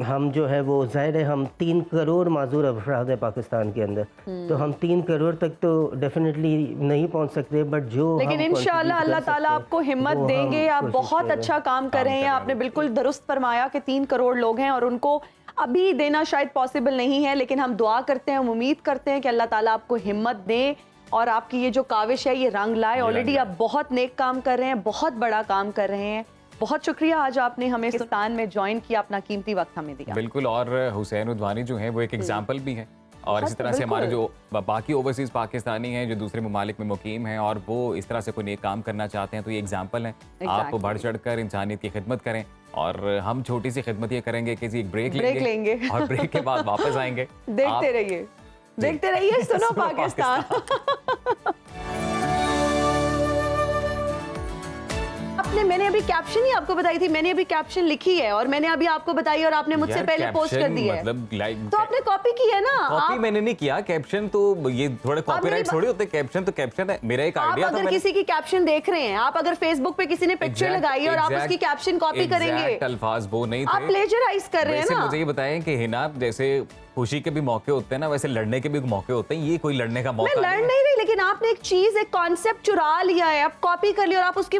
[SPEAKER 7] हम जो है वो, ज़ाहिर है हम 3 करोड़ माजूर अफराद है पाकिस्तान के अंदर, तो हम 3 करोड़ तक तो डेफिनेटली नहीं पहुंच सकते, बट जो
[SPEAKER 1] लेकिन इंशाल्लाह अल्लाह ताला आपको हिम्मत देंगे। आप बहुत अच्छा काम कर रहे हैं। आपने बिल्कुल दुरुस्त फरमाया कि 3 करोड़ लोग हैं और उनको अभी देना शायद पॉसिबल नहीं है, लेकिन हम दुआ करते हैं, हम उम्मीद करते हैं कि अल्लाह ताला आपको हिम्मत दे और आपकी ये जो काविश है ये रंग लाए। ऑलरेडी आप बहुत नेक काम कर रहे हैं, बहुत बड़ा काम कर रहे हैं। बहुत शुक्रिया आज आपने हमें पाकिस्तान में ज्वाइन किया, अपना कीमती वक्त हमें दिया।
[SPEAKER 2] बिल्कुल, और हुसैन उद्वानी जो है वो एक एग्जाम्पल भी है, और इसी तरह से हमारे जो बाकी ओवरसीज पाकिस्तानी हैं जो दूसरे ममालिक में मुकीम हैं और वो इस तरह से कोई नेक काम करना चाहते हैं, तो ये एग्जाम्पल है। आप बढ़ चढ़ कर इंसानियत की खिदमत करें, और हम छोटी सी खिदमत ये करेंगे कि एक ब्रेक लेंगे और ब्रेक के बाद वापस आएंगे।
[SPEAKER 1] देखते रहिए सुनो पाकिस्तान। मैंने अभी कैप्शन ही आपको बताई थी, मैंने अभी कैप्शन लिखी है और मैंने अभी आपको बताई और आपने मुझसे पहले पोस्ट कर दी है, मतलब तो आपने कॉपी की है ना।
[SPEAKER 2] कॉपी मैंने नहीं किया, कैप्शन तो ये थोड़े कॉपीराइट थोड़ी होते, कैप्शन तो कैप्शन है। मेरा एक आइडिया था,
[SPEAKER 1] अगर किसी की कैप्शन देख रहे हैं आप, अगर फेसबुक पे किसी ने पिक्चर लगाई और आप उसकी कैप्शन कॉपी करेंगे,
[SPEAKER 2] अल्फाज वो नहीं थे,
[SPEAKER 1] आप प्लेजराइज कर रहे हैं ना।
[SPEAKER 2] मुझे ये बताएं कि हिना, जैसे खुशी के भी मौके होते हैं ना, वैसे लड़ने के भी मौके होते हैं, ये कोई लड़ने का मौका
[SPEAKER 1] मैं लड़ नहीं रही, लेकिन आपने एक चीज, एक कॉन्सेप्ट चुरा लिया है, आप कॉपी कर लिया और आप उसके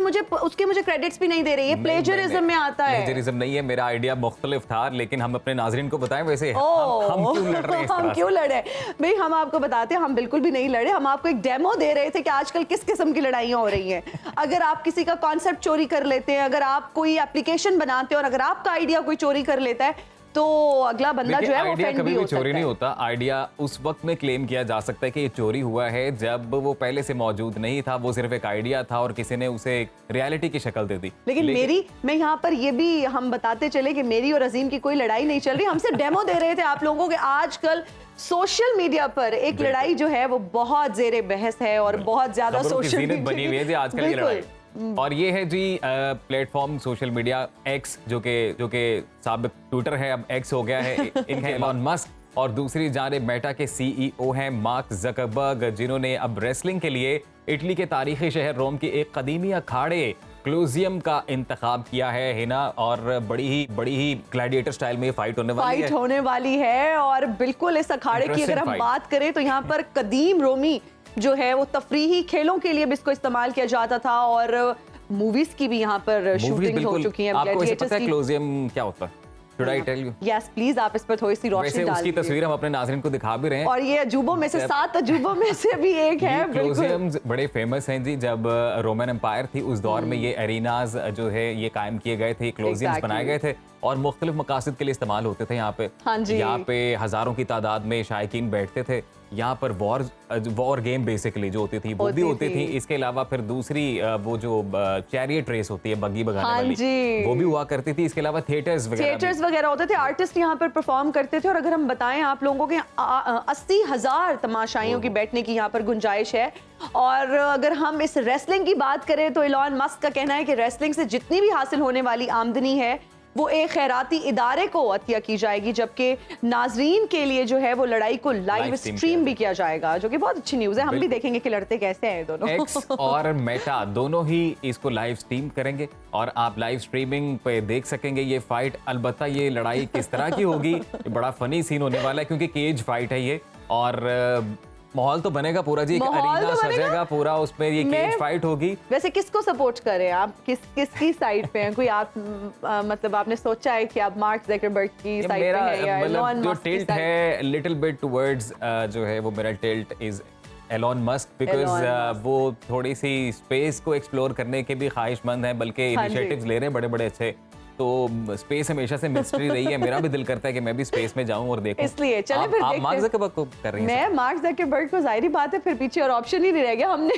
[SPEAKER 1] मुझे क्रेडिट्स भी नहीं दे रही है। प्लेजरिज्म में आता है।
[SPEAKER 2] प्लेजरिज्म नहीं है, मेरा आइडिया मुख्तलिफ था, लेकिन हम अपने नाज़रीन को बताएं वैसे हम क्यों लड़ रहे हैं,
[SPEAKER 1] हम क्यों लड़े भाई। हम आपको बताते हैं, हम बिल्कुल भी नहीं लड़े, हम आपको एक डेमो दे रहे थे कि आजकल किस किस्म की लड़ाइयाँ हो रही हैं। अगर आप किसी का कॉन्सेप्ट चोरी कर लेते हैं, अगर आप कोई एप्लीकेशन बनाते हो और अगर आपका आइडिया कोई चोरी कर लेता है, तो अगला बंदा जो है वो
[SPEAKER 2] आइडिया कभी भी चोरी नहीं
[SPEAKER 1] है।
[SPEAKER 2] होता। आइडिया उस वक्त में क्लेम किया जा सकता है कि ये चोरी हुआ है जब वो पहले से मौजूद नहीं था, वो सिर्फ एक आइडिया था और किसी ने उसे रियलिटी की शक्ल दे दी।
[SPEAKER 1] लेकिन मैं यहाँ पर ये भी हम बताते चले कि मेरी और अजीम की कोई लड़ाई नहीं चल रही, हमसे डेमो दे रहे थे आप लोगों के। आजकल सोशल मीडिया पर एक लड़ाई जो है वो बहुत जेरे बहस है और बहुत ज्यादा सोशल मीडिया
[SPEAKER 2] बनी हुई है आजकल की लड़ाई। और ये है जी प्लेटफॉर्म सोशल मीडिया एक्स, जो कि साबिक ट्विटर है, अब एक्स हो गया है। इनके एलॉन मस्क और दूसरी जानिब मेटा के CEO हैं मार्क ज़करबर्ग, जिन्होंने अब रेसलिंग के लिए इटली के तारीखी शहर रोम के एक कदीमी अखाड़े क्लोजियम का इंतखाब किया है हिना, और बड़ी ही ग्लैडिएटर स्टाइल में ये फाइट होने वाली है।
[SPEAKER 1] फाइट होने वाली है, और बिल्कुल इस अखाड़े की अगर हम
[SPEAKER 2] Interesting
[SPEAKER 1] बात करें तो यहाँ पर कदीम रोमी जो है वो तफरीही खेलों के लिए भी इसको इस्तेमाल किया जाता था, और मूवीज की भी यहाँ पर शूटिंग हो चुकी है।
[SPEAKER 2] आपको वैसे पता है क्लोजियम क्या होता है? Should I tell you?
[SPEAKER 1] Yes please, आप इस पर थोड़ी सी रोशनी
[SPEAKER 2] वैसे
[SPEAKER 1] डाल
[SPEAKER 2] उसकी
[SPEAKER 1] दीजिए।
[SPEAKER 2] तस्वीर हम अपने नाज़रीन को दिखा भी रहे हैं।
[SPEAKER 1] और ये अजूबों में से 7 अजूबों में से भी एक है। बिल्कुल
[SPEAKER 2] क्लोजियम्स बड़े फेमस हैं जी। जब रोमन एम्पायर थी उस दौर में ये एरिनाज जो है ये कायम किए गए थे, क्लोजियम्स
[SPEAKER 1] Exactly.
[SPEAKER 2] बनाए गए थे और मुख्तलिफ मकासद के लिए इस्तेमाल होते थे यहाँ पे।
[SPEAKER 1] हाँ जी।
[SPEAKER 2] यहाँ पे हजारों की तादाद में शायकीन बैठते थे। यहाँ पर वॉर गेम बेसिकली जो होती थी वो भी होती थी। इसके अलावा फिर दूसरी वो जो चैरियट रेस होती है, बग्गी भगाने
[SPEAKER 1] हाँ
[SPEAKER 2] वाली,
[SPEAKER 1] जी।
[SPEAKER 2] वो भी हुआ करती थी। इसके अलावा थिएटर्स
[SPEAKER 1] वगैरह होते थे, आर्टिस्ट यहाँ पर परफॉर्म करते थे। और अगर हम बताएं आप लोगों के 80,000 तमाशाइयों की बैठने की यहाँ पर गुंजाइश है। और अगर हम इस रेसलिंग की बात करें तो इलॉन मस्क का कहना है कि रेसलिंग से जितनी भी हासिल होने वाली आमदनी है वो एक खैराती इदारे को अतिया की जाएगी, जबकि नाजरीन के लिए जो है वो लड़ाई को लाइव स्ट्रीम भी किया जाएगा, जो कि बहुत अच्छी न्यूज़ है। हम भी देखेंगे कि लड़ते कैसे हैं दोनों।
[SPEAKER 2] एक्स और मेटा दोनों ही इसको लाइव स्ट्रीम करेंगे और आप लाइव स्ट्रीमिंग पे देख सकेंगे ये फाइट। अलबत्ता ये लड़ाई किस तरह की होगी, ये बड़ा फनी सीन होने वाला है क्योंकि केज फाइट है ये। और माहौल तो बनेगा पूरा जी, एक अरीना सजेगा पूरा, उसमें ये केज फाइट होगी।
[SPEAKER 1] वैसे किसको सपोर्ट करें आप, किसकी साइड पे हैं? कोई आप मतलब आपने सोचा है कि आप मार्क ज़करबर्ग की साइड पे हैं या एलोन मस्क की साइड?
[SPEAKER 2] टिल्ट है लिटिल बिट टुवर्ड्स जो है वो मेरा tilt is Elon Musk, because वो थोड़ी सी स्पेस को एक्सप्लोर करने के भी ख्वाहिशमंद हैं, बल्कि इनिशिएटिव्स ले रहे हैं बड़े बड़े अच्छे। तो स्पेस हमेशा से मिस्ट्री रही है, मेरा भी दिल करता है कि मैं भी स्पेस में जाऊं और देखूं।
[SPEAKER 1] इसलिए चले फिर
[SPEAKER 2] आप मार्क ज़करबर्ग को कर रही हैं?
[SPEAKER 1] मैं मार्क ज़करबर्ग को, जाहिर बात है, फिर पीछे और ऑप्शन ही नहीं रह गया हमने।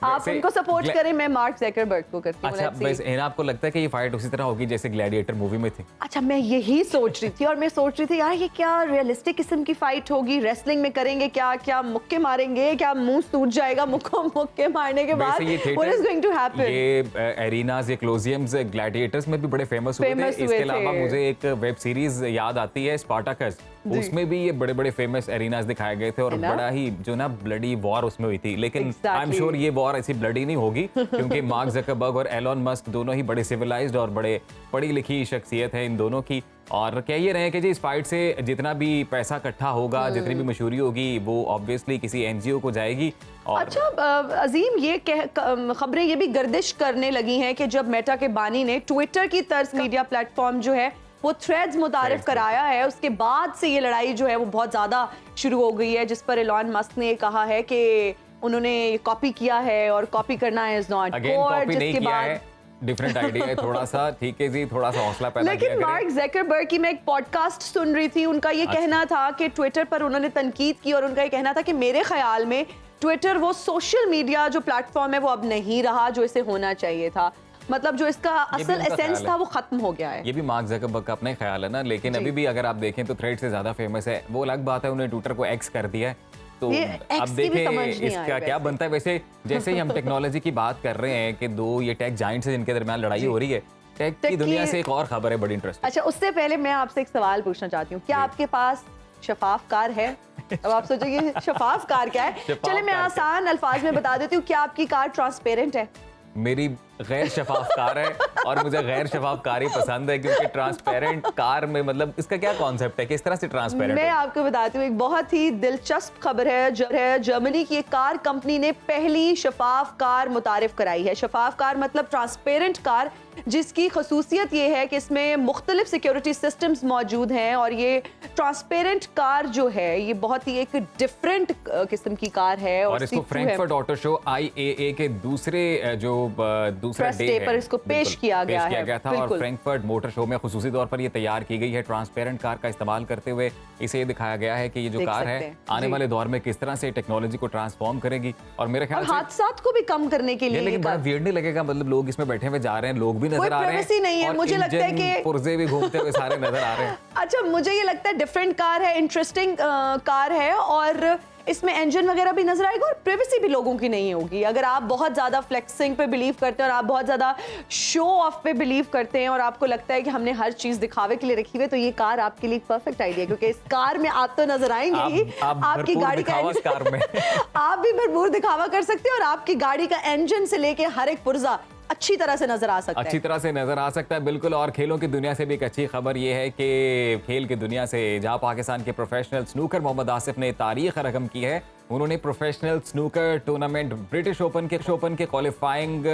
[SPEAKER 1] आप उनको सपोर्ट करें, मैं मार्क ज़करबर्ग को करती हूं।
[SPEAKER 2] अच्छा, बस आपको लगता है कि ये फाइट उसी तरह होगी जैसे ग्लैडिएटर मूवी में थी?
[SPEAKER 1] अच्छा, मैं यही सोच रही थी, और मैं सोच रही थी यार ये क्या रियलिस्टिक किस्म की फाइट होगी, रेसलिंग में करेंगे क्या, क्या मुक्के मारेंगे, क्या मुंह सूज जाएगा मुक्के मारने के बाद, what is going to happen?
[SPEAKER 2] ये एरिनाज, ये क्लोजियम्स ग्लैडिएटर्स में भी बड़े फेमस हुए थे। इसके अलावा मुझे एक वेब सीरीज याद आती है, स्पार्टाकस, उसमें भी ये बड़े बड़े फेमस एरिनाज दिखाए गए थे और बड़ा ही जो ना ब्लडी वॉर उसमें हुई थी। लेकिन आई एम श्योर ये वॉर ऐसी ब्लडी नहीं होगी क्योंकि मार्क ज़करबर्ग और एलोन मस्क दोनों ही बड़े सिविलाइज्ड और बड़े पढ़ी लिखी शख्सियत है इन दोनों की। और कह ये रहे हैं कि जी इस फाइट से जितना भी पैसा इकट्ठा होगा, जितनी भी मशहूरी होगी, वो ऑब्वियसली किसी एनजीओ को जाएगी। और
[SPEAKER 1] अच्छा अजीम, ये खबरें ये भी गर्दिश करने लगी हैं कि जब मेटा के बानी ने ट्विटर की तर्ज मीडिया प्लेटफॉर्म जो है वो थ्रेड्स मुतारिफ कराया है, उसके बाद से ये लड़ाई जो है वो बहुत ज्यादा शुरू हो गई है, जिस पर एलोन मस्क ने कहा है कि उन्होंने कॉपी किया है और कॉपी करना इज नॉट गुड। जिसके बाद
[SPEAKER 2] डिफरेंट आइडिया है थोड़ा सा, ठीक है जी, थोड़ा सा हौसला पैदा किया
[SPEAKER 1] लेकिन मार्क ज़करबर्ग की मैं एक पॉडकास्ट सुन रही थी, उनका ये कहना था कि ट्विटर पर उन्होंने तनकीद की और उनका ये कहना था कि मेरे ख्याल में ट्विटर वो सोशल मीडिया जो प्लेटफॉर्म है वो अब नहीं रहा जो इसे होना चाहिए था। मतलब जो इसका असल एसेंस था वो खत्म हो गया है।
[SPEAKER 2] ये भी मार्क ज़करबर्ग का अपना ही ख्याल है ना, लेकिन अभी भी अगर आप देखें तो थ्रेड से ज्यादा फेमस है। वो अलग बात है, उन्होंने ट्विटर को एक्स कर दिया है, तो अब देखें इसका क्या बनता है। वैसे जैसे ही हम टेक्नोलॉजी की बात कर रहे हैं कि दो ये टेक जाइंट्स हैं जिनके दरमियान लड़ाई हो रही है, टेक की दुनिया से एक और खबर है बड़ी इंटरेस्टिंग।
[SPEAKER 1] अच्छा, उससे पहले मैं आपसे एक सवाल पूछना चाहती हूँ, क्या आपके पास शफाफ कार है? अब आप सोचेंगे शफाफ कार क्या है? चले मैं आसान अल्फाज में बता देती हूँ, क्या आपकी कार ट्रांसपेरेंट है?
[SPEAKER 2] मेरी गैर शफाफ कार है और मुझे गैर शफाफ कार ही पसंद है क्योंकि ट्रांसपेरेंट कार में मतलब इसका क्या कॉन्सेप्ट है, किस तरह से ट्रांसपेरेंट?
[SPEAKER 1] मैं आपको बताती हूँ, एक बहुत ही दिलचस्प खबर है। जर्मनी की एक कार कंपनी ने पहली शफाफ कार मुतारिफ कराई है। शफाफ कार मतलब ट्रांसपेरेंट कार, जिसकी खसूसियत ये है कि इसमें मुख्तलिफ सिक्योरिटी सिस्टम्स मौजूद हैं और ये ट्रांसपेरेंट कार जो है ये बहुत ही एक डिफरेंट किस्म की कार है।
[SPEAKER 2] और इसको फ्रैंकफर्ट ऑटो शो IAA के दूसरा डे
[SPEAKER 1] पर इसको पेश किया गया
[SPEAKER 2] था और फ्रैंकफर्ट मोटर शो में खुसूसी तौर पर ये तैयार की गई है। ट्रांसपेरेंट कार का इस्तेमाल करते हुए इसे ये दिखाया गया है कि ये जो कार है आने वाले दौर में किस तरह से टेक्नोलॉजी को ट्रांसफॉर्म करेगी और मेरे ख्याल से
[SPEAKER 1] हादसात को भी कम करने के लिए।
[SPEAKER 2] लेकिन बड़ा वियर्ड नहीं लगेगा? मतलब लोग इसमें बैठे हुए जा रहे हैं, लोग भी नजर आ रहे हैं,
[SPEAKER 1] नहीं है, मुझे लगता है कि
[SPEAKER 2] पुर्जे भी घूमते हुए सारे नजर आ रहे हैं।
[SPEAKER 1] अच्छा, मुझे ये लगता है डिफरेंट कार है, इंटरेस्टिंग कार है और इसमें इंजन वगैरह भी नजर आएगा और प्राइवेसी भी लोगों की नहीं होगी। अगर आप बहुत ज्यादा फ्लेक्सिंग पे बिलीव करते हैं और आप बहुत ज्यादा शो ऑफ पे बिलीव करते हैं और आपको लगता है कि हमने हर चीज दिखावे के लिए रखी हुई है, तो ये कार आपके लिए परफेक्ट आइडिया, क्योंकि इस कार में आप तो नजर आएंगे ही, आपकी गाड़ी का
[SPEAKER 2] कार में
[SPEAKER 1] आप भी भरपूर दिखावा कर सकते हैं और आपकी गाड़ी का इंजन से लेके हर एक पुर्जा अच्छी तरह से नजर आ सकता है।
[SPEAKER 2] अच्छी तरह से नजर आ सकता है, बिल्कुल। और खेलों की दुनिया से भी एक अच्छी खबर ये है कि खेल की दुनिया से जहां पाकिस्तान के प्रोफेशनल स्नूकर मोहम्मद आसिफ ने तारीख रकम की है। उन्होंने professional snooker tournament British open के क्वालिफाइंग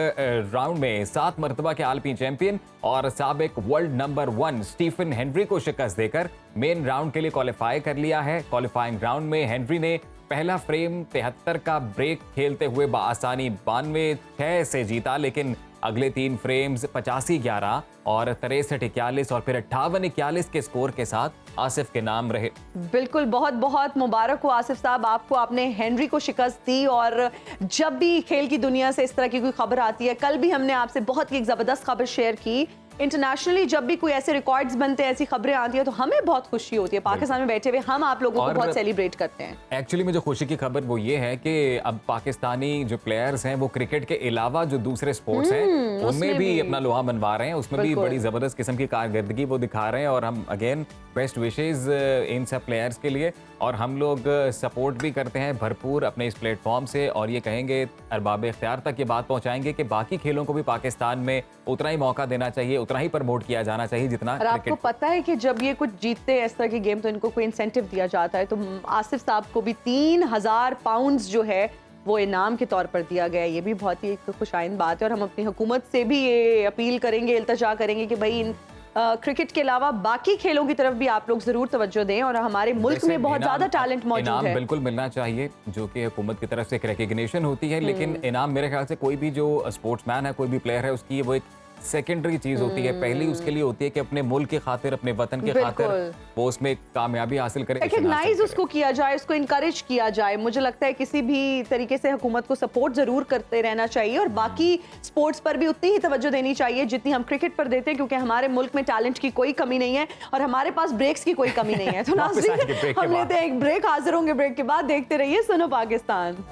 [SPEAKER 2] राउंड में 7 मरतबा के आलमी चैंपियन और साबिक वर्ल्ड नंबर 1 स्टीफन हेनरी को शिकस्त देकर मेन राउंड के लिए क्वालिफाई कर लिया है। क्वालिफाइंग राउंड में हेनरी ने पहला फ्रेम 73 का ब्रेक खेलते हुए बआसानी 92-6 से जीता, लेकिन अगले 3 फ्रेम्स 85-11 और 63-41 और फिर 58-41 के स्कोर के साथ आसिफ के नाम रहे।
[SPEAKER 1] बिल्कुल, बहुत बहुत मुबारक हो आसिफ साहब आपको, आपने हेनरी को शिकस्त दी। और जब भी खेल की दुनिया से इस तरह की कोई खबर आती है, कल भी हमने आपसे बहुत ही एक जबरदस्त खबर शेयर की, इंटरनेशनली जब भी कोई ऐसे रिकॉर्ड्स बनते हैं, ऐसी खबरें आती हैं, तो हमें बहुत खुशी होती है। पाकिस्तान में बैठे हुए हम आप लोगों को बहुत सेलिब्रेट करते हैं।
[SPEAKER 2] एक्चुअली में जो खुशी की खबर वो ये है कि अब पाकिस्तानी जो प्लेयर्स हैं वो क्रिकेट के अलावा जो दूसरे स्पोर्ट्स हैं उनमें भी अपना लोहा मनवा रहे हैं, उसमें भी बड़ी जबरदस्त किस्म की कारकर्दगी वो दिखा रहे हैं। और हम अगेन बेस्ट विशेज इन सब प्लेयर्स के लिए, और हम लोग सपोर्ट भी करते हैं भरपूर अपने इस प्लेटफॉर्म से, और ये कहेंगे अरबाब इख्तियार तक ये बात पहुंचाएंगे कि बाकी खेलों को भी पाकिस्तान में उतना ही मौका देना चाहिए, उतना ही प्रमोट किया जाना चाहिए जितना
[SPEAKER 1] और आपको पता है कि जब ये कुछ जीतते हैं इस तरह की गेम तो इनको कोई इंसेंटिव दिया जाता है। तो आसिफ साहब को भी 3000 पाउंड्स जो है वो इनाम के तौर पर दिया गया है। ये भी बहुत ही एक खुशाइन बात है। और हम अपनी हुकूमत से भी ये अपील करेंगे, इल्तजा करेंगे कि भाई इन क्रिकेट के अलावा बाकी खेलों की तरफ भी आप लोग जरूर तवज्जो दें। और हमारे मुल्क में बहुत ज्यादा टैलेंट मौजूद है,
[SPEAKER 2] बिल्कुल मिलना चाहिए, जो कि हुकूमत की तरफ से एक रिकग्निशन होती है। लेकिन इनाम मेरे ख्याल से कोई भी जो स्पोर्ट्समैन है, कोई भी प्लेयर है, उसकी वो एक सेकेंडरी चीज होती है। पहली उसके लिए होती है कि अपने मुल्क की खातिर, अपने वतन की खातिर वो उसमें कामयाबी हासिल करे,
[SPEAKER 1] रिकॉग्नाइज उसको किया जाए, उसको इनकरेज किया जाए। मुझे लगता है किसी भी तरीके से हुकूमत को सपोर्ट जरूर करते रहना चाहिए और बाकी स्पोर्ट्स पर भी उतनी ही तवज्जो देनी चाहिए जितनी हम क्रिकेट पर देते हैं, क्योंकि हमारे मुल्क में टैलेंट की कोई कमी नहीं है और हमारे पास ब्रेक्स की कोई कमी नहीं है। तो नाज़रीन हम लेते हैं एक ब्रेक, हाजिर होंगे ब्रेक के बाद। देखते रहिए Suno Pakistan.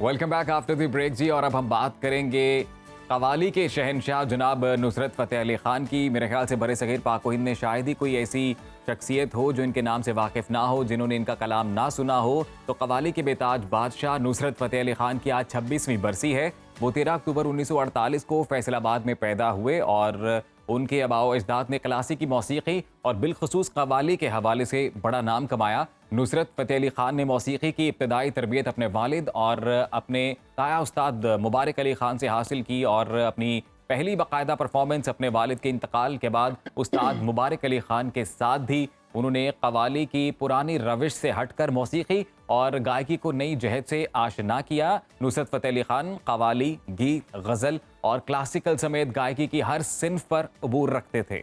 [SPEAKER 2] Welcome back after the break जी। और अब हम बात करेंगे कवाली के शहनशाह जनाब नुसरत फ़तेह अली खान की। मेरे ख्याल से बड़े सगीर पाक व हिंद में शायद ही कोई ऐसी शख्सियत हो जो इनके नाम से वाकिफ़ ना हो, जिन्होंने इनका कलाम ना सुना हो। तो कवाली के बेताज बादशाह नुसरत फ़तेह अली खान की आज 26वीं बरसी है। वो 13 अक्टूबर 1948 को फैसलाबाद में पैदा हुए और उनके आबाओ अजदाद ने क्लासिकी मौसीकी और बिलखसूस कवाली के हवाले से बड़ा नाम कमाया। नुसरत फ़तेह अली खान ने मौसीकी की इब्तदाई तरबियत अपने वालिद और अपने ताया उस्ताद मुबारक अली खान से हासिल की और अपनी पहली बाकायदा परफॉर्मेंस अपने वालिद के इंतकाल के बाद उस्ताद मुबारक अली खान के साथ भी उन्होंने कवाली की पुरानी रविश से हटकर मौसीकी और गायकी को नई जहत से आशना किया। नुसरत फ़तेह अली खान कवाली, गीत, गज़ल और क्लासिकल समेत गायकी की हर सिन्फ पर अबूर रखते थे।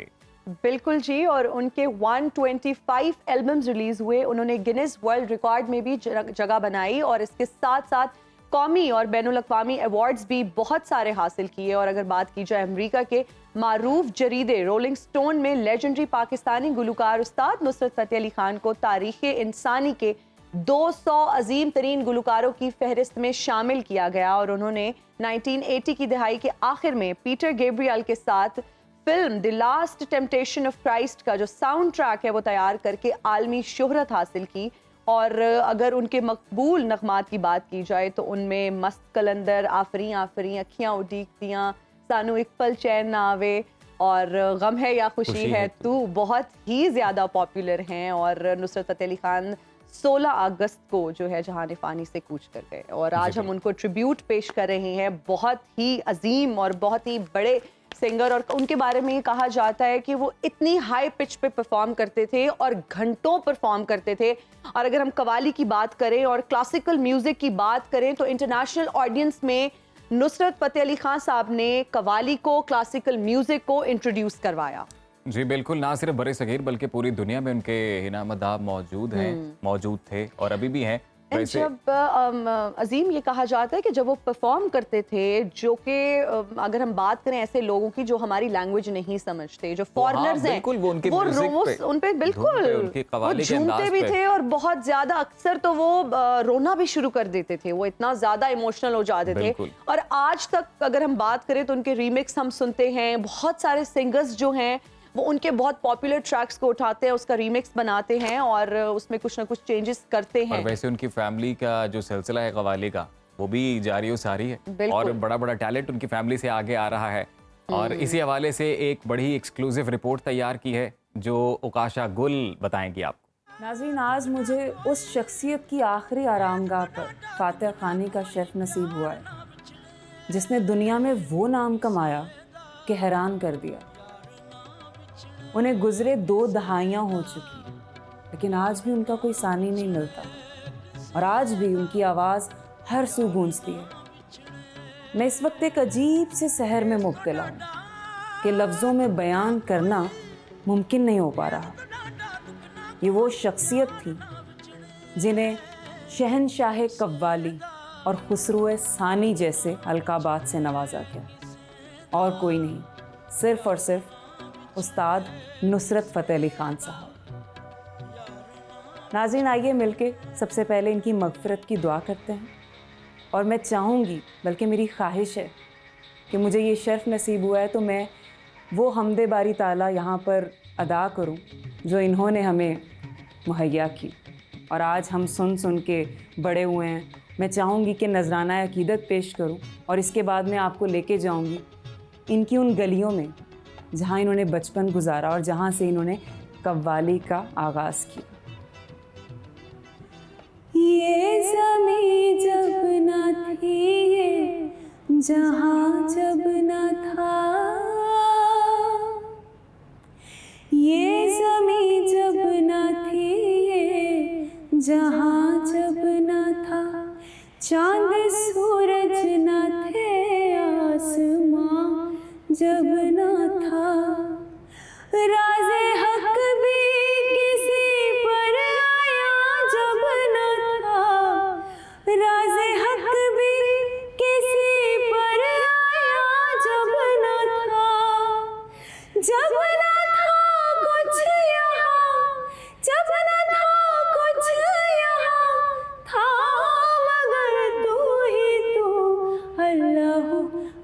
[SPEAKER 1] बिल्कुल जी। और उनके 125 एल्बम्स रिलीज हुए। उन्होंने गिनीज वर्ल्ड रिकॉर्ड में भी जगह बनाई और इसके साथ साथ कौमी और बैनुल अक़वामी अवार्ड्स भी बहुत सारे हासिल किए। और अगर बात की जाए अमेरिका के मारूफ जरीदे रोलिंग स्टोन में लेजेंडरी पाकिस्तानी गुलकार उस्ताद नुसरत फ़तेह अली खान को तारीख़ इंसानी के 200 अजीम तरीन गुलकारों की फहरिस्त में शामिल किया गया। और उन्होंने 1980 की दहाई के आखिर में पीटर गैब्रियल के साथ film the last temptation of Christ का जो साउंड ट्रैक है वो तैयार करके आलमी शोहरत हासिल की। और अगर उनके मकबूल नगमात की बात की जाए तो उनमें मस्त कलंदर, आफरी आफरी, अखियाँ उड़ीकतियाँ, सानू एक पल चैन ना आवे और गम है या खुशी है तू बहुत ही ज़्यादा पॉपुलर हैं। और नुसरत फ़तेह अली खान 16 अगस्त को जो है जहान फ़ानी से कूच कर गए और आज हम उनको ट्रिब्यूट पेश कर रहे हैं। बहुत ही अजीम और बहुत ही बड़े सिंगर और उनके बारे में ये कहा जाता है कि वो इतनी हाई पिच पे परफॉर्म करते थे और घंटों परफॉर्म करते थे। और अगर हम कवाली की बात करें और क्लासिकल म्यूजिक की बात करें तो इंटरनेशनल ऑडियंस में नुसरत फ़तेह अली खान साहब ने कवाली को, क्लासिकल म्यूजिक को इंट्रोड्यूस करवाया।
[SPEAKER 2] जी बिल्कुल, ना सिर्फ बड़े सगीर बल्कि पूरी दुनिया में उनके हिना-मदाह मौजूद थे और अभी भी हैं।
[SPEAKER 1] जब अजीम ये कहा जाता है कि जब वो परफॉर्म करते थे, जो कि अगर हम बात करें ऐसे लोगों की जो हमारी लैंग्वेज नहीं समझते, जो फॉरेनर्स हैं, वो उन पे बिल्कुल वो झूमते भी थे और बहुत ज्यादा अक्सर तो वो रोना भी शुरू कर देते थे, वो इतना ज्यादा इमोशनल हो जाते थे। और आज तक अगर हम बात करें तो उनके रीमिक्स हम सुनते हैं। बहुत सारे सिंगर्स जो हैं वो उनके बहुत पॉपुलर ट्रैक्स को उठाते हैं, उसका रीमिक्स बनाते हैं और उसमें कुछ ना कुछ चेंजेस करते
[SPEAKER 2] और
[SPEAKER 1] हैं।
[SPEAKER 2] वैसे उनकी फैमिली का जो सिलसिला है कव्वाली का वो भी जारी व सारी है
[SPEAKER 1] बिल्कुल।
[SPEAKER 2] और बड़ा बड़ा टैलेंट उनकी फैमिली से आगे आ रहा है। और इसी हवाले से एक बड़ी एक्सक्लूसिव रिपोर्ट तैयार की है जो उकाशा गुल बताएंगी आपको।
[SPEAKER 8] नाज़रीन, आज मुझे उस शख्सियत की आखिरी आरामगाह पर फातिहा खानी का शेफ नसीब हुआ है जिसने दुनिया में वो नाम कमाया कि हैरान कर दिया। उन्हें गुजरे 2 दहाइयाँ हो चुकी लेकिन आज भी उनका कोई सानी नहीं मिलता और आज भी उनकी आवाज़ हर सू गूंजती है। मैं इस वक्त एक अजीब से सहर में मुब्तला हूँ कि लफ्ज़ों में बयान करना मुमकिन नहीं हो पा रहा। ये वो शख्सियत थी जिन्हें शहनशाह कव्वाली और खुसरो सानी जैसे अलकाबात से नवाजा गया और कोई नहीं, सिर्फ़ और सिर्फ उस्ताद नुसरत फ़तेह अली ख़ान साहब। नाज़रीन, आइए मिलके सबसे पहले इनकी मग़फ़िरत की दुआ करते हैं और मैं चाहूँगी, बल्कि मेरी ख्वाहिश है कि मुझे ये शर्फ़ नसीब हुआ है तो मैं वो हमदे बारी ताला यहाँ पर अदा करूँ जो इन्होंने हमें मुहैया की और आज हम सुन के बड़े हुए हैं। मैं चाहूँगी कि नजराना अकीदत पेश करूँ और इसके बाद मैं आपको लेके जाऊँगी इनकी उन गलियों में जहाँ इन्होंने बचपन गुजारा और जहाँ से इन्होंने कव्वाली का आगाज़ किया। ये ज़मीं जब न थी, ये जहाँ जब न था, ये ज़मीं जब न थी, ये जहाँ जब न था, चांद सूरज न थे, आसमां जब न था, राज़े हक भी किसी पर आया जब न था, राज़े हक भी किसी पर आया जब न था, जब न था कुछ यहाँ, जब न था कुछ यहाँ था, मगर तू ही तू, अल्लाहू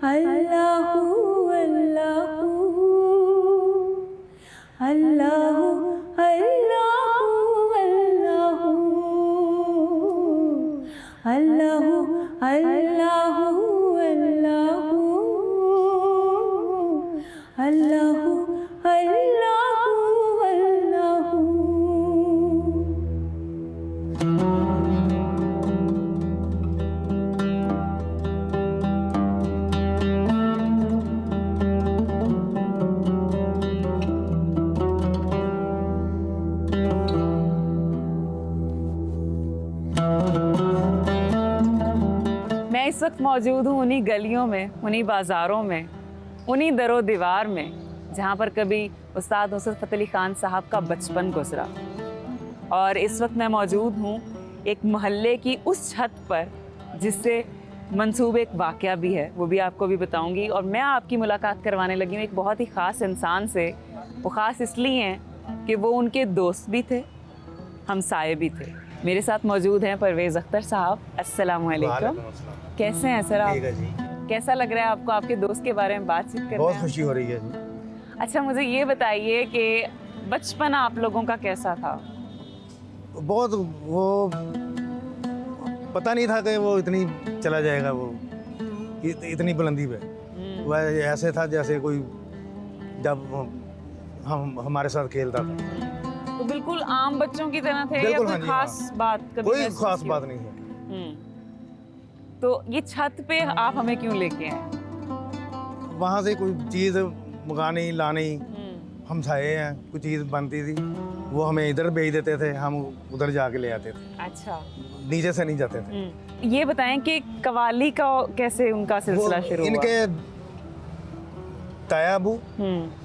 [SPEAKER 8] अल्लाहू अल्लाहू अल्लाहू अल्लाहू अल्लाहू अल्लाहू अल्लाहू अल्लाहू अल्लाहू अल्लाहू। मैं इस वक्त मौजूद हूँ उन्हीं गलियों में, उन्हीं बाज़ारों में, उन्हीं दरो दीवार में जहाँ पर कभी उस्ताद नुसरत फ़तेह अली ख़ान साहब का बचपन गुजरा। और इस वक्त मैं मौजूद हूँ एक मोहल्ले की उस छत पर जिससे मंसूब एक वाक़या भी है, वो भी आपको भी बताऊँगी। और मैं आपकी मुलाकात करवाने लगी हूँ एक बहुत ही ख़ास इंसान से। वो ख़ास इसलिए हैं कि वो उनके दोस्त भी थे, हमसाये भी थे। मेरे साथ मौजूद हैं परवेज़ अख्तर साहब। अस्सलाम वालेकुम। कैसे हैं सर आप?
[SPEAKER 9] ठीक है जी।
[SPEAKER 8] कैसा लग रहा है आपको आपके दोस्त के बारे में बातचीत करने?
[SPEAKER 9] बहुत खुशी हो रही है जी।
[SPEAKER 8] अच्छा, मुझे ये बताइए कि बचपन आप लोगों का कैसा था?
[SPEAKER 9] बहुत वो पता नहीं था कि वो इतनी चला जाएगा, वो इतनी बुलंदी पे। वह ऐसे था जैसे कोई जब हम हमारे साथ खेलता था।
[SPEAKER 8] तो बिल्कुल आम बच्चों की तरह थे या
[SPEAKER 9] बिल्कुल,
[SPEAKER 8] कोई
[SPEAKER 9] हाँ जी,
[SPEAKER 8] खास
[SPEAKER 9] हाँ।
[SPEAKER 8] बात कभी
[SPEAKER 9] कोई
[SPEAKER 8] महसूस
[SPEAKER 9] खास
[SPEAKER 8] की?
[SPEAKER 9] बात नहीं है।
[SPEAKER 8] तो ये छत पे आप हमें क्यों लेके आए?
[SPEAKER 9] वहाँ से कोई चीज़ मंगानी लानी, हम साए हैं, कोई चीज़ बनती थी वो हमें इधर भेज देते थे, हम उधर जाके ले आते थे।
[SPEAKER 8] अच्छा,
[SPEAKER 9] नीचे से नहीं जाते थे।
[SPEAKER 8] ये बताएं कि कव्वाली का कैसे उनका सिलसिला
[SPEAKER 9] वो
[SPEAKER 8] शुरू हुआ?
[SPEAKER 9] इनके ताया अबू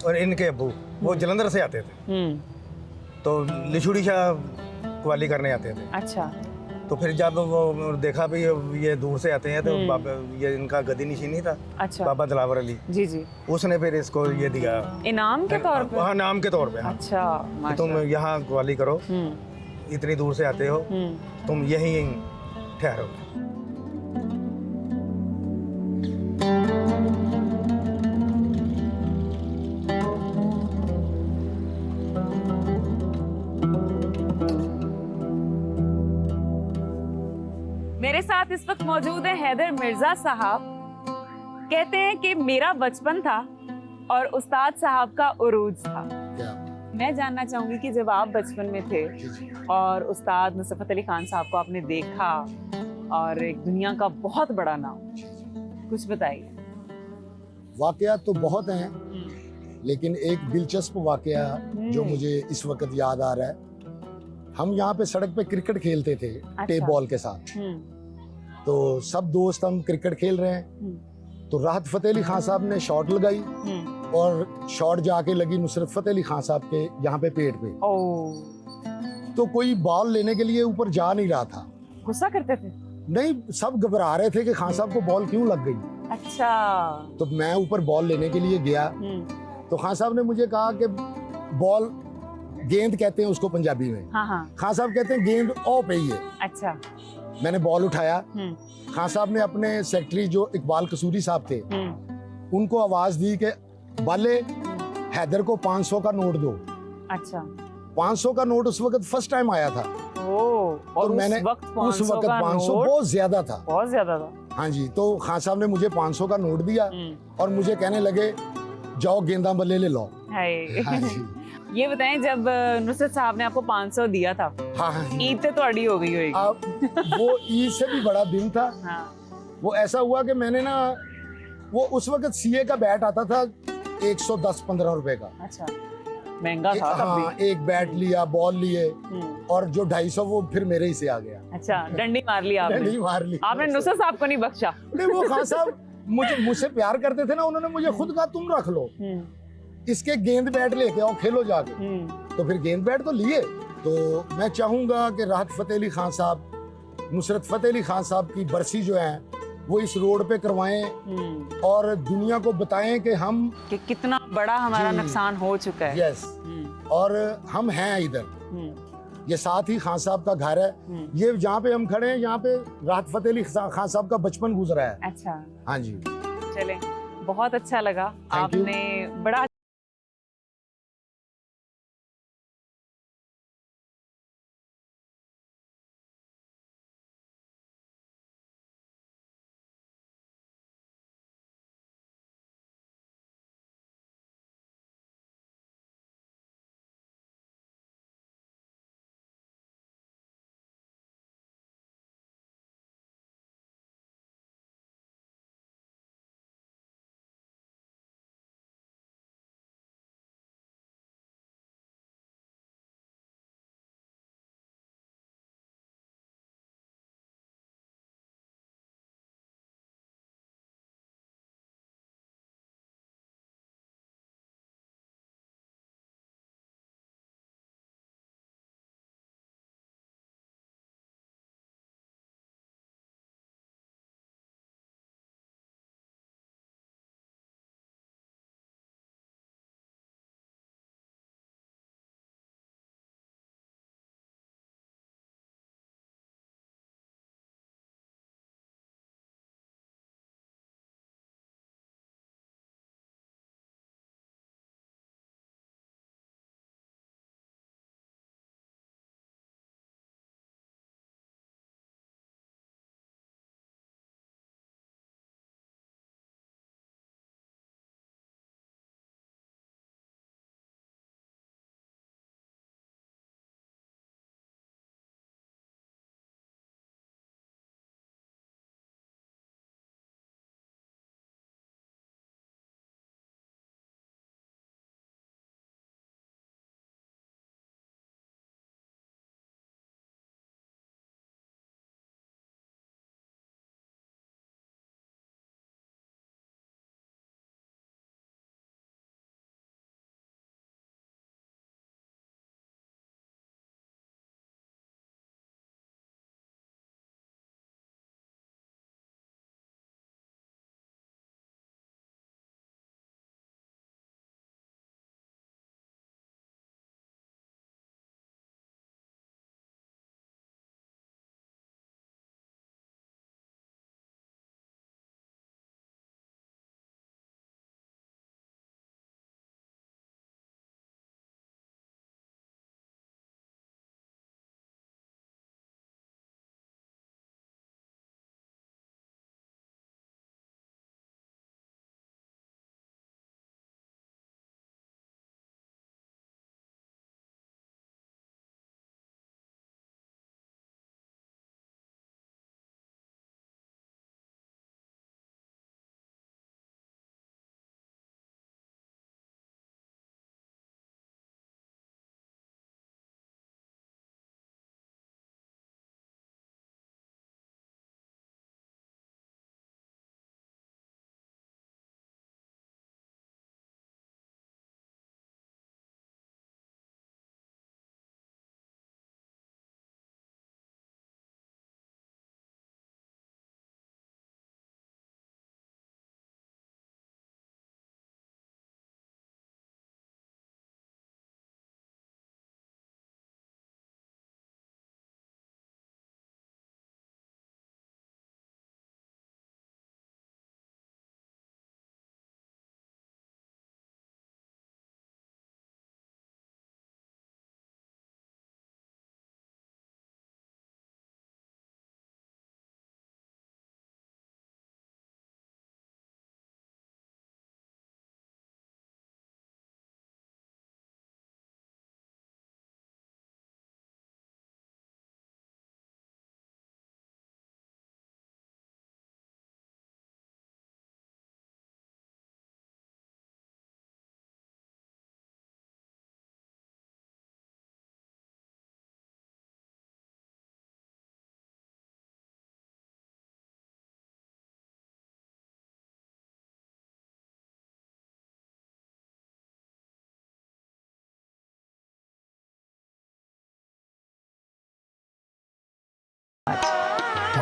[SPEAKER 9] और इनके अबू वो जलंधर से आते थे, तो लिशुड़ी शाह कव्वाली करने आते थे।
[SPEAKER 8] अच्छा,
[SPEAKER 9] तो फिर जब वो देखा भी ये दूर से आते हैं तो बाबा, ये इनका गदी निशीनी था,
[SPEAKER 8] अच्छा।
[SPEAKER 9] बाबा दिलावर अली,
[SPEAKER 8] जी जी।
[SPEAKER 9] उसने फिर इसको ये दिया
[SPEAKER 8] इनाम के तौर पे?
[SPEAKER 9] हाँ, नाम के तौर पे। हाँ।
[SPEAKER 8] अच्छा,
[SPEAKER 9] कि तुम यहाँ कव्वाली करो, इतनी दूर से आते हो, तुम यहीं ठहरो।
[SPEAKER 8] साथ इस वक्त मौजूद है हैदर मिर्जा साहब। कहते हैं कि मेरा बचपन था और उस्ताद साहब का उरूज था। मैं जानना चाहूंगी कि जब आप बचपन में थे और उस्ताद नुसरत अली खान साहब को आपने देखा और एक दुनिया का बहुत बड़ा नाम, कुछ बताइए।
[SPEAKER 10] वाकया तो बहुत हैं, लेकिन एक दिलचस्प वाकया जो मुझे इस वक्त याद आ रहा है, हम यहाँ पे सड़क पे क्रिकेट खेलते थे टेप बॉल के साथ। तो सब दोस्त हम क्रिकेट खेल रहे हैं, तो राहत फतेह अली खान साहब ने शॉट लगाई और शॉट जाके लगी नुसरत फतेह अली खान साहब के यहाँ पे पेट पे। तो कोई बॉल लेने के लिए ऊपर जा नहीं रहा था।
[SPEAKER 8] गुस्सा करते थे?
[SPEAKER 10] नहीं, सब घबरा रहे थे कि खान साहब को बॉल क्यों लग गई।
[SPEAKER 8] अच्छा।
[SPEAKER 10] तो मैं ऊपर बॉल लेने के लिए गया, तो खान साहब ने मुझे कहा कि बॉल, गेंद कहते हैं उसको पंजाबी में।
[SPEAKER 8] हाँ।
[SPEAKER 10] खान साहब कहते हैं गेंद ओ पे ही है।
[SPEAKER 8] अच्छा।
[SPEAKER 10] मैंने बॉल उठाया, खान साहब ने अपने सेक्रेटरी जो इकबाल कसूरी साहब थे उनको आवाज दी कि बाले हैदर को 500 का नोट दो।
[SPEAKER 8] अच्छा।
[SPEAKER 10] 500 का नोट उस वक्त फर्स्ट टाइम आया था।
[SPEAKER 8] और
[SPEAKER 10] मैंने
[SPEAKER 8] उस वक्त
[SPEAKER 10] 500 बहुत ज्यादा था।
[SPEAKER 8] बहुत ज्यादा था।
[SPEAKER 10] हाँ जी। तो खान साहब ने मुझे 500 का नोट दिया और मुझे कहने लगे जाओ गेंदा बल्ले ले लो। हाँ जी।
[SPEAKER 8] ये बताएं, जब नुसरत साहब ने आपको 500 दिया था,
[SPEAKER 10] हाँ,
[SPEAKER 8] ईद तो अड़ी हो गई होगी।
[SPEAKER 10] वो ईद से भी बड़ा दिन था। वो ऐसा हुआ कि मैंने ना, वो उस वक्त सीए का बैट आता था 110-15 रुपए का।
[SPEAKER 8] अच्छा, महंगा था तब भी।
[SPEAKER 10] हाँ, एक बैट लिया, बॉल लिए और जो 250 वो फिर मेरे ही से आ गया।
[SPEAKER 8] अच्छा, डंडी मार ली आपने?
[SPEAKER 10] डंडी मार ली।
[SPEAKER 8] आपने नुसरत साहब को नहीं बख्शा?
[SPEAKER 10] नहीं, वो खान साहब मुझसे प्यार करते थे ना, उन्होंने मुझे खुद कहा तुम रख लो, इसके गेंद बैट लेके आओ, खेलो जाके। तो फिर गेंद बैट तो लिए। तो मैं चाहूंगा कि राहत फतेह अली खान साहब, नुसरत फतेह अली खान साहब की बरसी जो है वो इस रोड पे करवाएं और दुनिया को बताएं कि हम
[SPEAKER 8] कितना बड़ा हमारा नुकसान हो चुका है।
[SPEAKER 10] यस। और हम हैं इधर, ये साथ ही खान साहब का घर है। ये जहाँ पे हम खड़े हैं, यहाँ पे राहत फतेह अली खान साहब का बचपन गुजरा है।
[SPEAKER 8] अच्छा।
[SPEAKER 10] हाँ जी।
[SPEAKER 8] चलें, बहुत अच्छा लगा, आपने बड़ा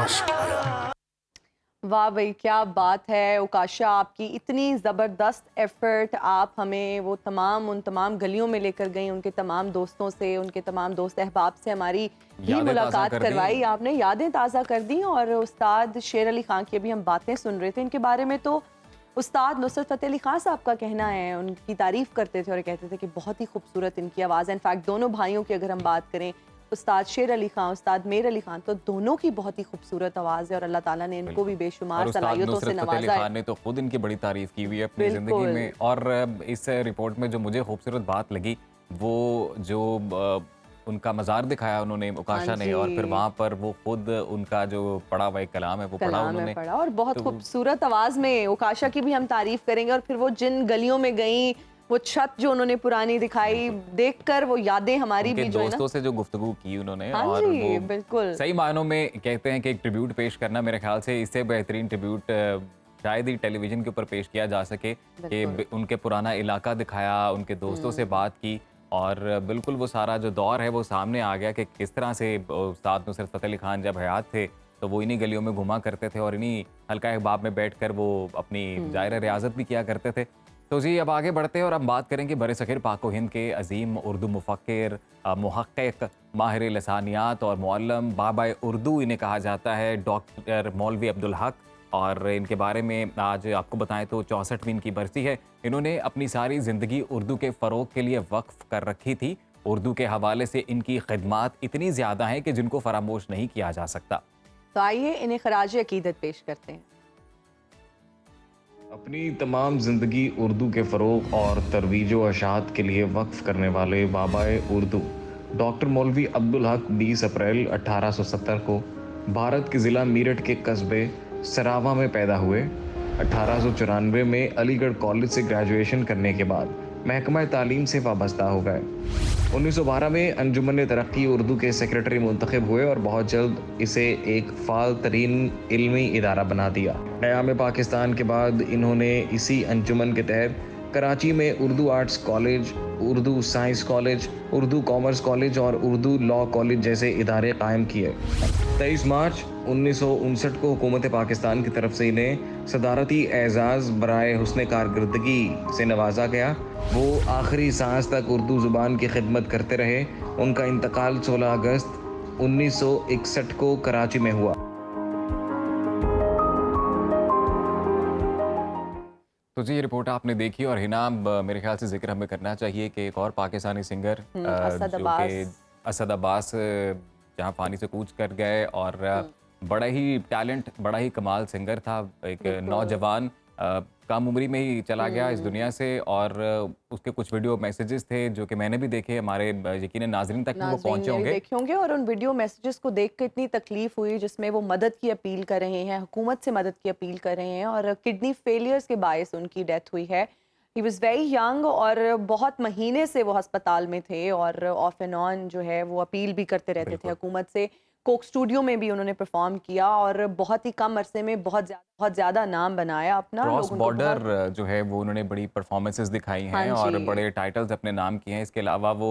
[SPEAKER 6] नाश किया।
[SPEAKER 1] वाह भाई, क्या बात है उकाशा, आपकी इतनी ज़बरदस्त एफर्ट, आप हमें वो उन तमाम गलियों में लेकर गई, उनके तमाम दोस्तों से, उनके तमाम दोस्त अहबाब से हमारी भी
[SPEAKER 2] यादें
[SPEAKER 1] मुलाकात
[SPEAKER 2] ताज़ा कर दी।
[SPEAKER 1] करवाई आपने, यादें ताज़ा कर दी। और उस्ताद शेर अली खां की अभी हम बातें सुन रहे थे इनके बारे में, तो उस्ताद नुसरत फ़तेह अली खां साहब का कहना है, उनकी तारीफ़ करते थे और कहते थे कि बहुत ही खूबसूरत इनकी आवाज़ है। इनफैक्ट दोनों भाइयों की अगर हम बात करें, उस्ताद शेर अली खां, उस्ताद मेर अली खां, तो दोनों की बहुत ही खूबसूरत आवाज़ है और अल्लाह ताला ने इनको भी
[SPEAKER 2] और
[SPEAKER 1] बेशुमार
[SPEAKER 2] उस्ताद
[SPEAKER 1] सलाहियतों से
[SPEAKER 2] नुसरत फ़तेह अली
[SPEAKER 1] नवाजा है।
[SPEAKER 2] खान ने तो खुद इनकी बड़ी तारीफ की हुई है अपनी ज़िंदगी
[SPEAKER 1] बिल्कुल।
[SPEAKER 2] में। और इस रिपोर्ट में जो मुझे खूबसूरत बात लगी, वो जो उनका मज़ार दिखाया उन्होंने, उकाशा
[SPEAKER 1] हाँ
[SPEAKER 2] ने, और फिर
[SPEAKER 1] जी।
[SPEAKER 2] वहाँ पर वो खुद उनका जो पढ़ा हुआ एक कलाम है वो पढ़ा
[SPEAKER 1] कलाम
[SPEAKER 2] उन्होंने।
[SPEAKER 1] में पढ़ा और बहुत
[SPEAKER 2] तो-
[SPEAKER 1] खूबसूरत आवाज़ में उकाशा की भी हम तारीफ करेंगे। और फिर वो जिन गलियों में गई, वो छत जो उन्होंने पुरानी दिखाई, देखकर वो यादें हमारी
[SPEAKER 2] उनके
[SPEAKER 1] भी जो है ना।
[SPEAKER 2] दोस्तों से जो गुफ्तगू की उन्होंने,
[SPEAKER 1] हाँ
[SPEAKER 2] और
[SPEAKER 1] जी,
[SPEAKER 2] वो
[SPEAKER 1] बिल्कुल।
[SPEAKER 2] सही मायनों में कहते हैं कि एक ट्रिब्यूट पेश करना, मेरे ख्याल से इससे बेहतरीन ट्रिब्यूट शायद ही टेलीविजन के ऊपर पेश किया जा सके, कि
[SPEAKER 1] बिल्कुल।
[SPEAKER 2] उनके पुराना इलाका दिखाया, उनके दोस्तों से बात की, और बिल्कुल वो सारा जो दौर है वो सामने आ गया कि किस तरह से उस्ताद नुसरत फ़तेह अली खान जब हयात थे तो वो इन्हीं गलियों में घुमा करते थे और इन्हीं हल्का अहबाब में बैठकर वो अपनी जाहिर रियाजत भी किया करते थे। तो जी अब आगे बढ़ते हैं और हम बात करेंगे बरसग़ीर पाक व हिंद के अजीम उर्दू मुफ़क्किर, मुहक़्क़िक़, माहिर लसानियात और मुअल्लिम, बाबा उर्दू इन्हें कहा जाता है, डॉक्टर मौलवी अब्दुल हक। और इनके बारे में आज आपको बताएं तो 64वीं इनकी बरसी है। इन्होंने अपनी सारी ज़िंदगी उर्दू के फ़रोग़ के लिए वक्फ़ कर रखी थी। उर्दू के हवाले से इनकी खिदमात इतनी ज़्यादा हैं कि जिनको फरामोश नहीं किया जा सकता।
[SPEAKER 1] तो आइए इन्हें खराज अकीदत पेश करते हैं।
[SPEAKER 11] अपनी तमाम ज़िंदगी उर्दू के फ़रोग़ और तरवीज व अशात के लिए वक्फ़ करने वाले बाबा उर्दू डॉक्टर मौलवी अब्दुल हक 20 अप्रैल 1870 को भारत के ज़िला मीरठ के कस्बे सरावा में पैदा हुए। 1894 में अलीगढ़ कॉलेज से ग्रेजुएशन करने के बाद महकमा तालीम से वाबस्ता हो गए। 1912 में अंजुमन तरक्की उर्दू के सेक्रेटरी मुंतखब हुए और बहुत जल्द इसे एक फ़ाल तरीन इल्मी इदारा बना दिया। क़याम पाकिस्तान के बाद इन्होंने इसी अंजुमन के तहत कराची में Urdu arts college, Urdu science college, Urdu commerce college और उर्दू लॉ कॉलेज जैसे इदारे कायम किए। 23 मार्च 1959 को हुकूमत पाकिस्तान की तरफ से इन्हें सदारती एजाज़ बराए हुस्न कारकर्दगी से नवाजा गया। वो आखिरी सांस तक उर्दू ज़ुबान की खिदमत करते रहे। उनका इंतकाल 16 अगस्त 1961 को कराची में हुआ।
[SPEAKER 2] तो जी ये रिपोर्ट आपने देखी और हिना मेरे ख्याल से जिक्र हमें करना चाहिए कि एक और पाकिस्तानी सिंगर
[SPEAKER 1] असद
[SPEAKER 2] जो
[SPEAKER 1] अब्बास।
[SPEAKER 2] कि असद अब्बास जहाँ पानी से कूच कर गए, और बड़ा ही टैलेंट, बड़ा ही कमाल सिंगर था। एक नौजवान कम उम्री में ही चला गया इस दुनिया से, और उसके कुछ वीडियो मैसेजेस थे जो कि मैंने भी देखे, हमारे यकीनन नाज़रीन तक भी वो पहुंचे होंगे।
[SPEAKER 1] देखे होंगे और उन वीडियो मैसेजेस को देख कर इतनी तकलीफ हुई, जिसमें वो मदद की अपील कर रहे हैं, हुकूमत से मदद की अपील कर रहे हैं, और किडनी फेलियर्स के बायस उनकी डेथ हुई है। ही वॉज वेरी यंग और बहुत महीने से वो अस्पताल में थे, और ऑफ एंड ऑन जो है वो अपील भी करते रहते थे हुकूमत से। कोक स्टूडियो में भी उन्होंने परफॉर्म किया और बहुत ही कम अरसे में बहुत ज़्यादा नाम बनाया अपना।
[SPEAKER 2] क्रॉस बॉर्डर जो है वो उन्होंने बड़ी परफॉर्मेंसेस दिखाई हैं और बड़े टाइटल्स अपने नाम किए हैं। इसके अलावा वो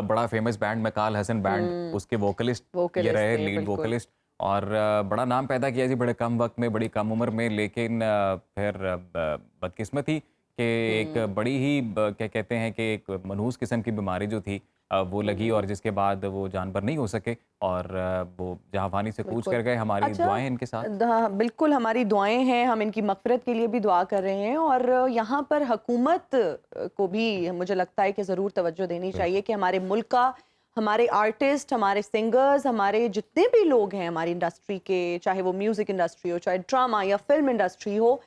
[SPEAKER 2] बड़ा फेमस बैंड मकाल हसन बैंड, उसके वोकलिस्ट ये रहे, लीड वोकलिस्ट, और बड़ा नाम पैदा किया जी बड़े कम वक्त में, बड़ी कम उम्र में। लेकिन फिर बदकिस्मती कि एक बड़ी ही क्या कहते हैं कि एक मनहूस किस्म की बीमारी जो थी वो लगी, और जिसके बाद वो जानवर नहीं हो सके और वो जहां से कूच कर गए। हमारी दुआएं इनके साथ।
[SPEAKER 1] बिल्कुल हमारी दुआएं हैं, हम इनकी मग़फ़िरत के लिए भी दुआ कर रहे हैं। और यहाँ पर हुकूमत को भी मुझे लगता है कि ज़रूर तवज्जो देनी चाहिए कि हमारे मुल्क का, हमारे आर्टिस्ट, हमारे सिंगर्स, हमारे जितने भी लोग हैं हमारी इंडस्ट्री के, चाहे वो म्यूज़िक इंडस्ट्री हो, चाहे ड्रामा या फिल्म इंडस्ट्री हो,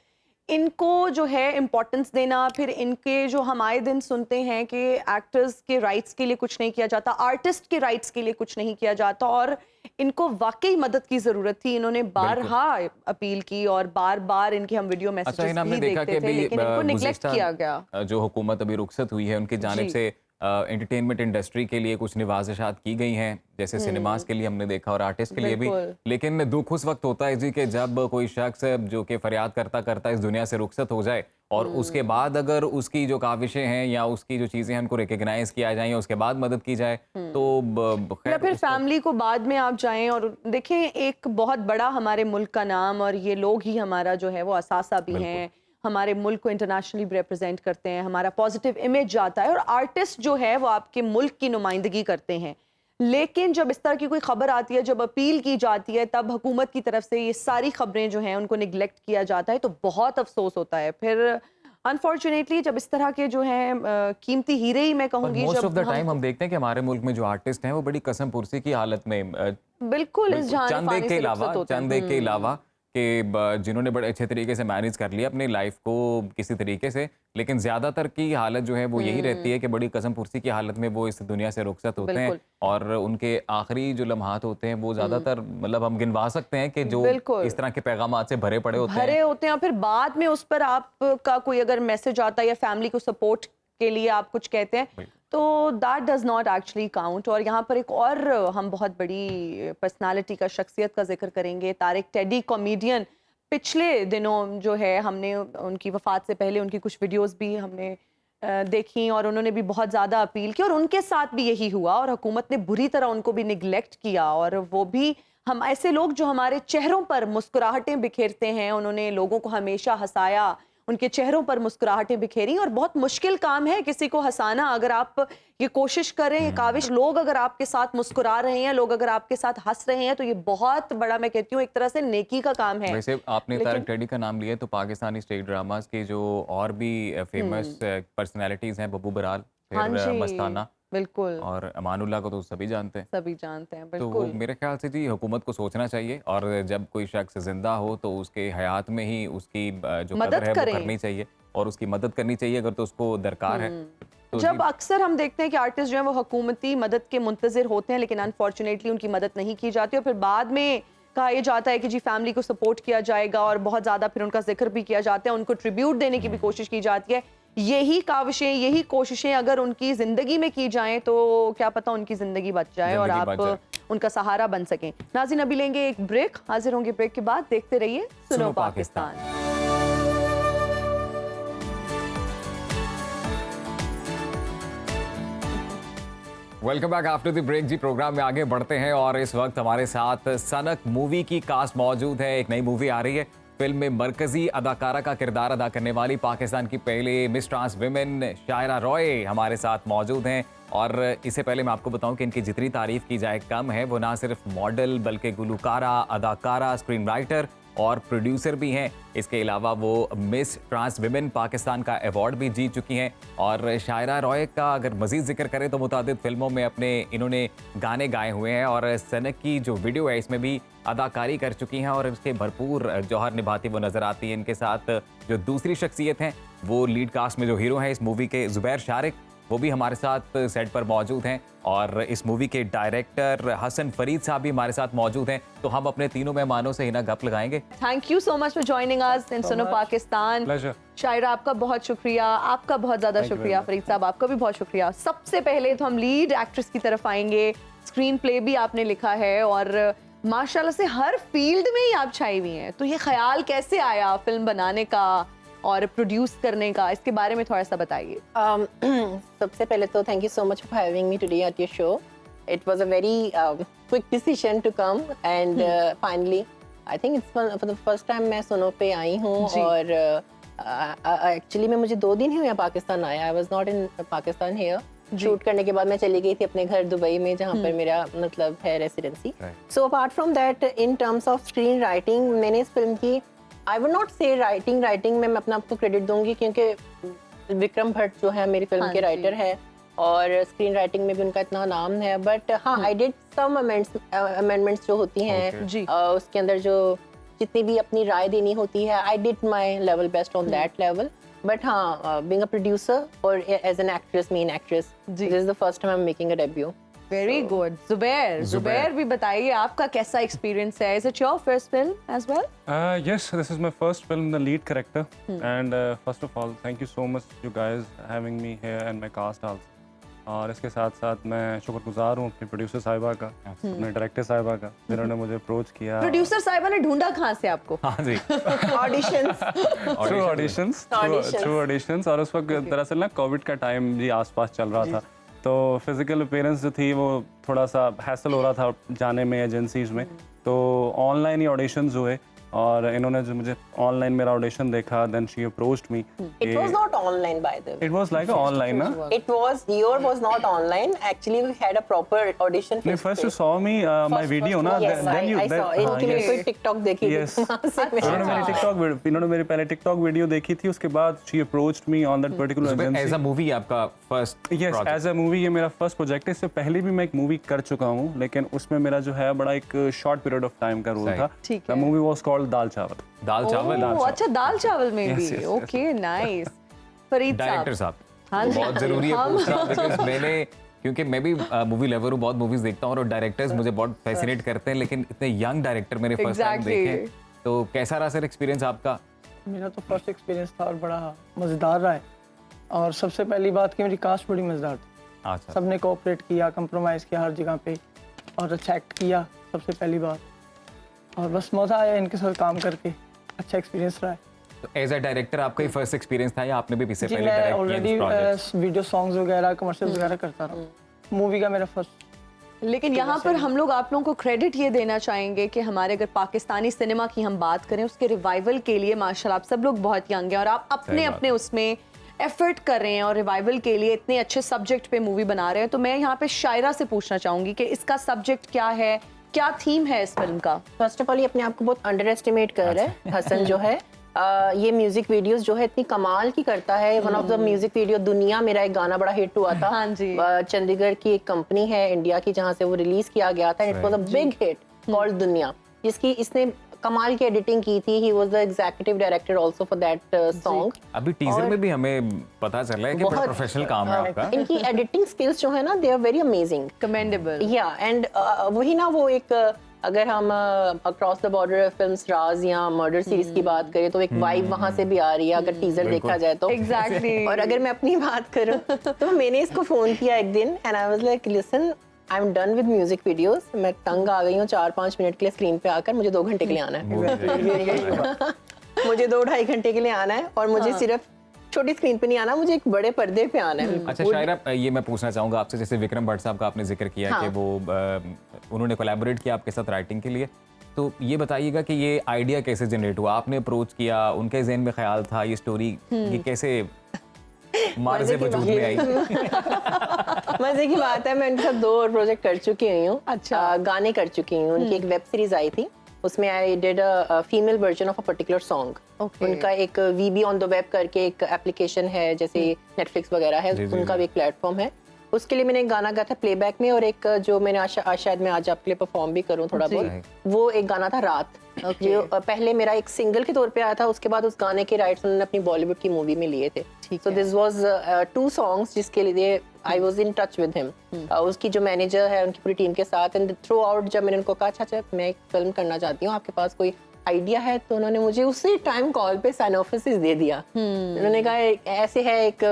[SPEAKER 1] इनको जो है इम्पोर्टेंस देना। फिर इनके जो हम आए दिन सुनते हैं कि एक्टर्स के राइट्स के लिए कुछ नहीं किया जाता, आर्टिस्ट के राइट्स के लिए कुछ नहीं किया जाता, और इनको वाकई मदद की ज़रूरत थी। इन्होंने बारहा अपील की और बार बार इनके हम वीडियो मैसेजेस भी देखते थे, लेकिन इनको निगलेक्ट किया गया।
[SPEAKER 2] जो हुकूमत अभी रुखसत हुई है उनकी जानिब से एंटरटेनमेंट इंडस्ट्री के लिए कुछ निवाजिशात की गई हैं, जैसे सिनेमास के लिए हमने देखा और आर्टिस्ट के लिए भी। लेकिन दुख उस वक्त होता है जी कि जब कोई शख्स जो कि फरियाद करता करता इस दुनिया से रुखसत हो जाए और उसके बाद अगर उसकी जो काविशें हैं या उसकी जो चीज़ें हैं उनको रिकग्नाइज किया जाए या उसके बाद मदद की जाए तो
[SPEAKER 1] या फिर फैमिली को बाद में आप जाएं और देखें, एक बहुत बड़ा हमारे मुल्क का नाम और ये लोग ही हमारा जो है वो असासा भी हैं, हमारे मुल्क को इंटरनेशनली रिप्रेजेंट करते हैं, हमारा पॉजिटिव इमेज जाता है और आर्टिस्ट जो है वो आपके मुल्क की नुमाइंदगी करते हैं। लेकिन जब इस तरह की कोई खबर आती है, जब अपील की जाती है, तब हुकूमत की तरफ से ये सारी खबरें जो हैं उनको निगलेक्ट किया जाता है, तो बहुत अफसोस होता है। फिर अनफॉर्चुनेटली जब इस तरह के जो हैं कीमती हीरे ही मैं कहूँगी,
[SPEAKER 2] मोस्ट ऑफ द टाइम हम देखते हैं कि हमारे मुल्क में जो आर्टिस्ट हैं वो बड़ी कसम पुरसी की हालत में
[SPEAKER 1] बिल्कुल इस
[SPEAKER 2] चंद एक के अलावा कि जिन्होंने बड़े अच्छे तरीके से मैनेज कर लिया अपनी लाइफ को किसी तरीके से, लेकिन ज्यादातर की हालत जो है वो यही रहती है कि बड़ी कसम पुरसी की हालत में वो इस दुनिया से रुखसत होते हैं और उनके आखिरी जो लम्हात होते हैं वो ज्यादातर मतलब हम गिनवा सकते हैं कि जो इस तरह के पैगामात से भरे पड़े होते हैं
[SPEAKER 1] और फिर बाद में उस पर आपका कोई अगर मैसेज आता है या फैमिली को सपोर्ट के लिए आप कुछ कहते हैं तो that does not actually count. और यहाँ पर एक और हम बहुत बड़ी पर्सनालिटी का, शख्सियत का जिक्र करेंगे, तारिक टेडी कॉमेडियन। पिछले दिनों जो है हमने उनकी वफ़ात से पहले उनकी कुछ वीडियोस भी हमने देखी और उन्होंने भी बहुत ज़्यादा अपील की और उनके साथ भी यही हुआ और हुकूमत ने बुरी तरह उनको भी निगलेक्ट किया। और वो भी हम ऐसे लोग जो हमारे चेहरों पर मुस्कुराहटें बिखेरते हैं, उन्होंने लोगों को हमेशा हंसाया, उनके चेहरों पर मुस्कुराहटें बिखेरी। और बहुत मुश्किल काम है किसी को हंसाना। अगर आप ये कोशिश करें, काविश, लोग अगर आपके साथ मुस्कुरा रहे हैं, लोग अगर आपके साथ हंस रहे हैं, तो ये बहुत बड़ा, मैं कहती हूँ, एक तरह से नेकी का काम है।
[SPEAKER 2] वैसे आपने तारिक टेडी का नाम लिया तो पाकिस्तानी स्टेज ड्रामास के जो और भी फेमस पर्सनैलिटीज हैं, बब्बू बराल, फिर मस्ताना,
[SPEAKER 1] बिल्कुल,
[SPEAKER 2] और अमानुल्लाह को तो सभी जानते हैं,
[SPEAKER 1] बिल्कुल।
[SPEAKER 2] तो मेरे ख्याल से जी हुकूमत को सोचना चाहिए और जब कोई शख्स जिंदा हो तो उसके हयात में ही उसकी जो कदर है वो करनी चाहिए और उसकी मदद करनी चाहिए अगर तो उसको दरकार है। तो
[SPEAKER 1] जब अक्सर हम देखते हैं कि आर्टिस्ट जो है वो हुकूमती मदद के मुंतज़िर होते हैं लेकिन अनफॉर्चुनेटली उनकी मदद नहीं की जाती और फिर बाद में कहा यह जाता है कि जी फैमिली को सपोर्ट किया जाएगा और बहुत ज़्यादा फिर उनका जिक्र भी किया जाता है, उनको ट्रिब्यूट देने की भी कोशिश की जाती है। यही काविशें, यही कोशिशें अगर उनकी ज़िंदगी में की जाएं तो क्या पता उनकी ज़िंदगी बच जाए और आप उनका सहारा बन सकें। नाज़रीन, अभी लेंगे एक ब्रेक, हाजिर होंगे ब्रेक के बाद। देखते रहिए Suno Pakistan.
[SPEAKER 2] Welcome back after the break ji. Programme में आगे बढ़ते हैं और इस वक्त हमारे साथ सनक मूवी की कास्ट मौजूद है। एक नई मूवी आ रही है। फिल्म में मरकजी अदाकारा का किरदार अदा करने वाली पाकिस्तान की पहले मिस ट्रांस विमेन शायरा रॉय हमारे साथ मौजूद हैं। और इससे पहले मैं आपको बताऊं कि इनकी जितनी तारीफ की जाए कम है। वो ना सिर्फ मॉडल बल्कि गुलकारा, अदाकारा, स्क्रीन राइटर और प्रोड्यूसर भी हैं। इसके अलावा वो मिस ट्रांस विमेन पाकिस्तान का अवार्ड भी जीत चुकी हैं। और शायरा रॉय का अगर मजीद जिक्र करें तो मुतादिद फिल्मों में इन्होंने गाने गाए हुए हैं और सनक की जो वीडियो है इसमें भी अदाकारी कर चुकी हैं और इसके भरपूर जौहर निभाती वो नजर आती है। इनके साथ जो दूसरी शख्सियत हैं वो लीड कास्ट में जो हीरो हैं इस मूवी के, ज़ुबैर शारिक, वो भी हमारे साथ सेट पर मौजूद हैं और इस मूवी के डायरेक्टर हसन फरीद साहब भी हमारे साथ मौजूद हैं। तो हम अपने तीनों मेहमानों से ही ना गप लगाएंगे।
[SPEAKER 1] Thank you so much for joining us in Suno Pakistan. शायरा, आपका बहुत शुक्रिया, आपका बहुत ज़्यादा शुक्रिया। फरीद साहब, आपका भी बहुत शुक्रिया। सबसे पहले तो हम लीड एक्ट्रेस की तरफ आएंगे। स्क्रीन प्ले भी आपने लिखा है और माशाल्लाह से हर फील्ड में ही आप छाई हुई हैं। तो ये ख्याल कैसे आया फिल्म बनाने का और प्रोड्यूस करने का, इसके बारे में थोड़ा सा बताइए।
[SPEAKER 12] सबसे पहले तो thank you so much for having me today at your show. It was a very quick decision to come and finally I think it's for the first time मैं सुनो पे आई हूँ। और एक्चुअली मैं मुझे 2 दिन ही हुए पाकिस्तान आया। I was not in Pakistan here. Shoot करने के बाद मैं चली गई थी अपने घर दुबई में जहाँ पर मेरा मतलब है residency. So apart from that, in terms of screen writing, मैंने इस फिल्म की, आई वुड नॉट से राइटिंग में मैं अपना आपको क्रेडिट दूंगी क्योंकि विक्रम भट्ट जो है मेरी फिल्म के राइटर है और स्क्रीन राइटिंग में भी उनका इतना नाम है। बट हाँ, आई डिड सम अमेंडमेंट्स जो होती हैं उसके अंदर जो जितनी भी अपनी राय देनी होती है, I did my level best on that level. But हाँ, बीइंग अ प्रोड्यूसर और as an actress, main actress, this is the first time I am making a debut.
[SPEAKER 1] Very good. Zubair भी बताइए आपका कैसा एक्सपीरियंस है? Is it your first film as well?
[SPEAKER 13] Yes, this is my first film, the lead character. And first of all, thank you so much, you guys, having me here and my cast also. और इसके साथ साथ मैं शुक्रगुजार हूँ अपनी producer साहिबा का, अपने डायरेक्टर साहिबा का, जिन्होंने मुझे अप्रोच किया।
[SPEAKER 1] प्रोड्यूसर साहिबा ने ढूंढा कहाँ से आपको?
[SPEAKER 2] हाँ जी,
[SPEAKER 13] थ्रू ऑडिशंस। और उस वक्त दरअसल ना कोविड का टाइम भी आसपास चल रहा था, तो फिजिकल अपीयरेंस जो थी वो थोड़ा सा हैसल हो रहा था जाने में एजेंसीज में, तो ऑनलाइन ही ऑडिशंस हुए और इन्होंने जो मुझे ऑनलाइन मेरा ऑडिशन देखा, then she approached me.
[SPEAKER 12] It was not online by the way.
[SPEAKER 13] It was like online, na?
[SPEAKER 12] It was, your was not online. Actually, we had a proper audition.
[SPEAKER 13] No, first you saw me my video, na?
[SPEAKER 12] Yes, I saw. इनकी मैंने कोई TikTok देखी थी वहाँ से मैंने।
[SPEAKER 13] इन्होंने मेरी पहले TikTok वीडियो देखी थी, उसके बाद she approached me on that particular agency.
[SPEAKER 2] As a movie आपका first?
[SPEAKER 13] Yes, as a movie ये मेरा फर्स्ट प्रोजेक्ट है। इससे पहले भी मैं एक मूवी कर चुका हूँ, लेकिन उसमें मेरा जो है बड़ा एक शॉर्ट पीरियड ऑफ टाइम का रोल था। The movie was called दाल चावल।
[SPEAKER 2] दाल चावल?
[SPEAKER 1] अच्छा, दाल चावल में भी। Okay, nice. फरीद साहब,
[SPEAKER 2] डायरेक्टर साहब,
[SPEAKER 1] हाँ जी,
[SPEAKER 2] बहुत जरूरी है पूछना, बिकॉज़ मैंने, क्योंकि मैं भी मूवी लवर हूँ, बहुत मूवीज देखता हूँ और डायरेक्टर्स मुझे बहुत फैसिनेट करते हैं, लेकिन इतने यंग डायरेक्टर मैंने फर्स्ट टाइम देखे, तो कैसा रहा सर एक्सपीरियंस आपका?
[SPEAKER 14] मेरा तो फर्स्ट एक्सपीरियंस था और बड़ा मज़ेदार रहा है। और सबसे पहली बात कि मेरी कास्ट बड़ी मज़ेदार थी।
[SPEAKER 2] अच्छा,
[SPEAKER 14] सबने कोऑपरेट किया, कंप्रोमाइज़ किया हर जगह पे और अच्छा एक्ट किया, सबसे पहली बात। और बस मज़ा आया इनके साथ काम करके, अच्छा एक्सपीरियंस रहा है।
[SPEAKER 2] तो एज अ डायरेक्टर आपका ही फर्स्ट एक्सपीरियंस था या आपने भी इससे पहले
[SPEAKER 14] मैं
[SPEAKER 2] डायरेक्ट किया
[SPEAKER 14] ऑलरेडी
[SPEAKER 2] प्रोजेक्ट्स?
[SPEAKER 14] वीडियो सॉन्ग्स वगैरह, कमर्शियल्स वगैरह करता रहा। मूवी का मेरा फर्स्ट।
[SPEAKER 1] लेकिन यहाँ पर हम लोग आप लोगों को क्रेडिट ये देना चाहेंगे कि हमारे अगर पाकिस्तानी सिनेमा की हम बात करें, उसके रिवाइवल के लिए माशाल्लाह आप सब लोग बहुत यंग हैं और आप अपने अपने उसमें एफर्ट कर रहे हैं और रिवाइवल के लिए इतने अच्छे सब्जेक्ट पे मूवी बना रहे हैं। तो मैं यहाँ पे शायरा से पूछना चाहूंगी कि इसका सब्जेक्ट क्या है, क्या थीम है इस फिल्म का?
[SPEAKER 12] फर्स्ट ऑफ ऑल ये अपने आप को बहुत अंडर एस्टिमेट कर रहा है हसन जो है। ये म्यूजिक वीडियोस जो है इतनी कमाल की करता है। One of the music video दुनिया, मेरा एक गाना बड़ा हिट हुआ था।
[SPEAKER 1] हाँ जी।
[SPEAKER 12] चंडीगढ़ की एक कंपनी है इंडिया की जहाँ से वो रिलीज किया गया था। It was a big hit called दुनिया, जिसकी इसने कमाल की एडिटिंग की थी। He was the executive director also for that song.
[SPEAKER 2] अभी टीजर में भी हमें पता चल रहा है कि बड़ा प्रोफेशनल काम है आपका।
[SPEAKER 12] इनकी एडिटिंग स्किल्स जो है ना, they are very amazing,
[SPEAKER 1] commendable.
[SPEAKER 12] या एंड वही ना, वो एक अगर हम across the border films Raaz या मर्डर सीरीज की बात करें तो एक वाइब वहां से भी आ रही है अगर टीजर देखा जाए तो।
[SPEAKER 1] एग्जैक्टली।
[SPEAKER 12] और अगर मैं अपनी बात करूं तो मैंने इसको फोन किया एक दिन and I was like, listen, I am done with music videos. मैं तंग आ गई हूँ 4-5 मिनट के लिए स्क्रीन पे आकर, मुझे 2 घंटे के लिए आना है। मुझे 2-2.5 घंटे के लिए आना है और मुझे सिर्फ छोटी स्क्रीन पे नहीं आना, मुझे एक बड़े पर्दे पे आना है।
[SPEAKER 2] अच्छा शायरा, ये मैं पूछना चाहूंगा आपसे, जैसे विक्रम भट्ट साहब का आपने जिक्र किया कि वो उन्होंने कोलैबोरेट किया आपके साथ राइटिंग के लिए, तो ये बताइएगा कि ये आइडिया कैसे जनरेट हुआ? आपने अप्रोच किया, उनके ज़हन में ख्याल था, ये स्टोरी ये कैसे मार्जे वजूद में आई?
[SPEAKER 12] मजे की बात है, मैं उनके साथ 2 और प्रोजेक्ट कर चुकी हुई हूँ। अच्छा, गाने कर चुकी हूँ। उनकी एक वेब सीरीज आई थी, उसमें I did a female version of a particular song. उनका एक वीबी ऑन द वेब करके एक एप्लीकेशन है, जैसे नेटफ्लिक्स वगैरह है, उनका भी एक प्लेटफॉर्म है। उसके लिए मैंने एक गाना गाया था प्लेबैक में, और एक जो मैंने शायद मैं आज आपके लिए परफॉर्म भी करूं थोड़ा बहुत, वो एक गाना था रात, जो पहले मेरा एक सिंगल के तौर पे आया था। उसके बाद उस गाने के राइट्स उन्होंने अपनी बॉलीवुड की मूवी में लिए थे। सो दिस वाज 2 सॉन्ग्स जिसके लिए I was in touch with him. उसकी जो मैनेजर है उनकी पूरी टीम के साथ, एंड थ्रू आउट जब मैंने उनको कहा अच्छा मैं एक फिल्म करना चाहती हूँ, आपके पास कोई आइडिया है, तो उन्होंने मुझे उसी टाइम कॉल पे सिनॉप्सिस दे दिया। उन्होंने कहा ऐसे है, एक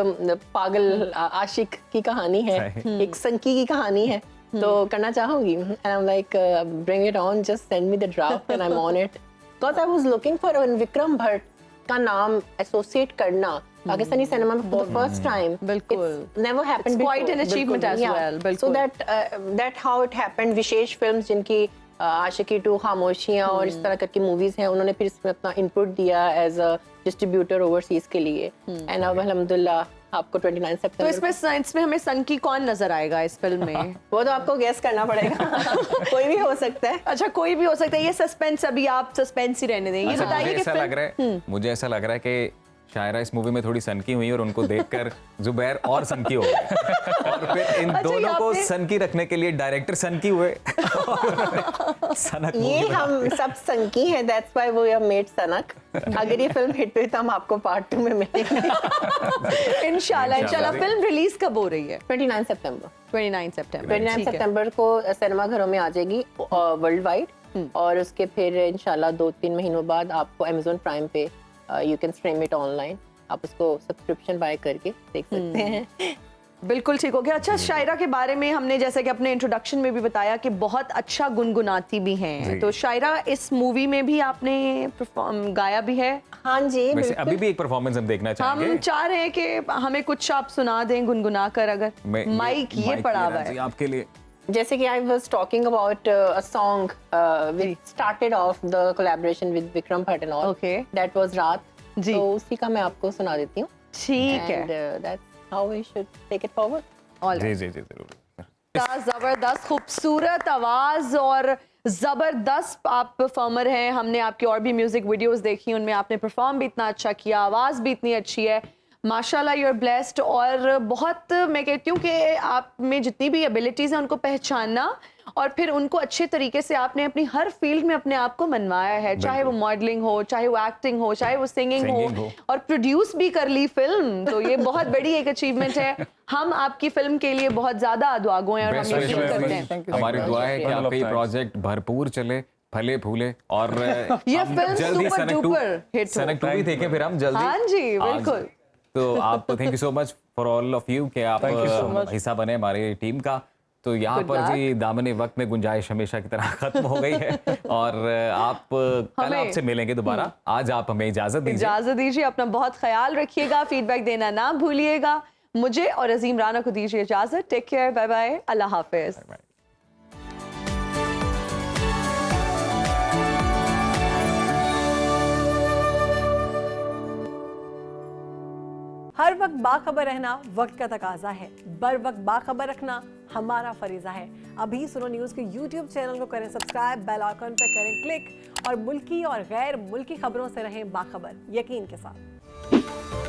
[SPEAKER 12] पागल आशिक की कहानी है, एक संकी की कहानी है, तो करना चाहोगी? And I am like, bring it on, just send me the draft and I am on it, because I was looking for Vikram Bhatt का नाम एसोसिएट करना पाकिस्तानी सिनेमा में फॉर फर्स्ट टाइम।
[SPEAKER 1] बिल्कुल,
[SPEAKER 12] never happened,
[SPEAKER 1] quite an achievement as well.
[SPEAKER 12] So that how it happened. Vishesh Films जिनकी आशिकी 2, खामोशियां और इस तरह की मूवीज हैं, उन्होंने फिर इसमें अपना इनपुट दिया एज अ डिस्ट्रीब्यूटर ओवरसीज के लिए। एंड अब अल्हम्दुलिल्लाह आपको 29 सितंबर।
[SPEAKER 1] तो इसमें हमें सनकी कौन नजर आएगा इस फिल्म में?
[SPEAKER 12] वो तो आपको गेस करना पड़ेगा। कोई भी हो सकता है।
[SPEAKER 1] अच्छा, कोई भी हो सकता है, ये सस्पेंस, अभी आप सस्पेंस ही रहने देंगे। बताइए कि
[SPEAKER 2] मुझे ऐसा लग रहा है कि शायरा इस मूवी में थोड़ी सनकी हुई और उनको देखकर जुबैर और सनकी हो गए, और फिर इन दोनों को सनकी रखने के लिए डायरेक्टर सनकी हुए। सनक
[SPEAKER 12] ये हम सब सनकी हैं, that's why we have made Sanak. अगर ये फिल्म हिट हुई तो हम आपको पार्ट 2 में मिलेंगे
[SPEAKER 1] इंशाल्लाह। फिल्म रिलीज कब हो रही है?
[SPEAKER 12] 29 सितंबर।
[SPEAKER 1] 29
[SPEAKER 12] सितंबर को सिनेमा घरों में आ जाएगी वर्ल्ड वाइड, और उसके फिर इंशाल्लाह 2-3 महीनों बाद आपको अमेज़न प्राइम पे you can stream it online. आप उसको सब्सक्रिप्शन बाय करके देख सकते हैं।
[SPEAKER 1] बिल्कुल ठीक हो गया। अच्छा, शायरा के बारे में हमने जैसे कि अपने इंट्रोडक्शन में भी बताया कि बहुत अच्छा गुनगुनाती भी हैं, तो शायरा इस मूवी में भी आपने गाया भी है?
[SPEAKER 12] हाँ जी,
[SPEAKER 2] वैसे अभी भी एक परफॉर्मेंस हम देखना चाहेंगे।
[SPEAKER 1] हम चाह रहे हैं कि हमें कुछ आप सुना दें गुनगुना कर, अगर माइक ये पड़ा हुआ है
[SPEAKER 2] आपके लिए।
[SPEAKER 12] जैसे कि I was talking about a song which started off the collaboration with Vikram Bhatt and all.
[SPEAKER 1] Okay.
[SPEAKER 12] That was रात।
[SPEAKER 1] जी।
[SPEAKER 12] तो उसी का मैं आपको सुना देती हूँ।
[SPEAKER 1] ठीक है।
[SPEAKER 12] And that's how we should take it forward.
[SPEAKER 1] All
[SPEAKER 2] ji
[SPEAKER 1] right.
[SPEAKER 2] जी जी जरूर।
[SPEAKER 1] जबरदस्त खूबसूरत आवाज और जबरदस्त आप परफॉर्मर हैं। हमने आपकी और भी म्यूजिक वीडियोस देखी, उनमें आपने परफॉर्म भी इतना अच्छा किया, आवाज भी इतनी अच्छी है, माशाल्लाह यू आर ब्लेस्ड। और बहुत मैं कहती हूँ कि आप में जितनी भी एबिलिटीज़ हैं उनको पहचानना और फिर उनको अच्छे तरीके से आपने अपनी हर फील्ड में अपने आप को मनवाया है, चाहे वो मॉडलिंग हो, चाहे वो एक्टिंग हो, चाहे वो सिंगिंग हो और प्रोड्यूस भी कर ली फिल्म, तो ये बहुत बड़ी एक अचीवमेंट है। हम आपकी फिल्म के लिए बहुत ज्यादा दुआगो हैं और हम यकीन करते हैं।
[SPEAKER 2] हमारी दुआ है कि आपका ये प्रोजेक्ट भरपूर चले, फले फूले और
[SPEAKER 1] ये फिल्म सुपर डुपर हिट हो।
[SPEAKER 2] सनक 2 भी देखें फिर हम जल्दी।
[SPEAKER 1] हाँ जी, बिल्कुल।
[SPEAKER 2] तो आप thank you so much for all of you कि आप हिस्सा बने हमारी टीम का। तो यहाँ पर जी दामने वक्त में गुंजाइश हमेशा की तरह खत्म हो गई है और आप कल आपसे मिलेंगे दोबारा। आज आप हमें इजाजत दीजिए।
[SPEAKER 1] अपना बहुत ख्याल रखिएगा, फीडबैक देना ना भूलिएगा। मुझे और अजीम राना को दीजिए इजाजत। टेक केयर, बाय बाय, अल्लाह हाफिज।
[SPEAKER 15] हर वक्त बाखबर रहना वक्त का तकाजा है, बर वक्त बाखबर रखना हमारा फरीजा है। अभी सुनो न्यूज़ के YouTube चैनल को करें सब्सक्राइब, बेल आइकन पर करें क्लिक और मुल्की और गैर मुल्की खबरों से रहें बाखबर, यकीन के साथ।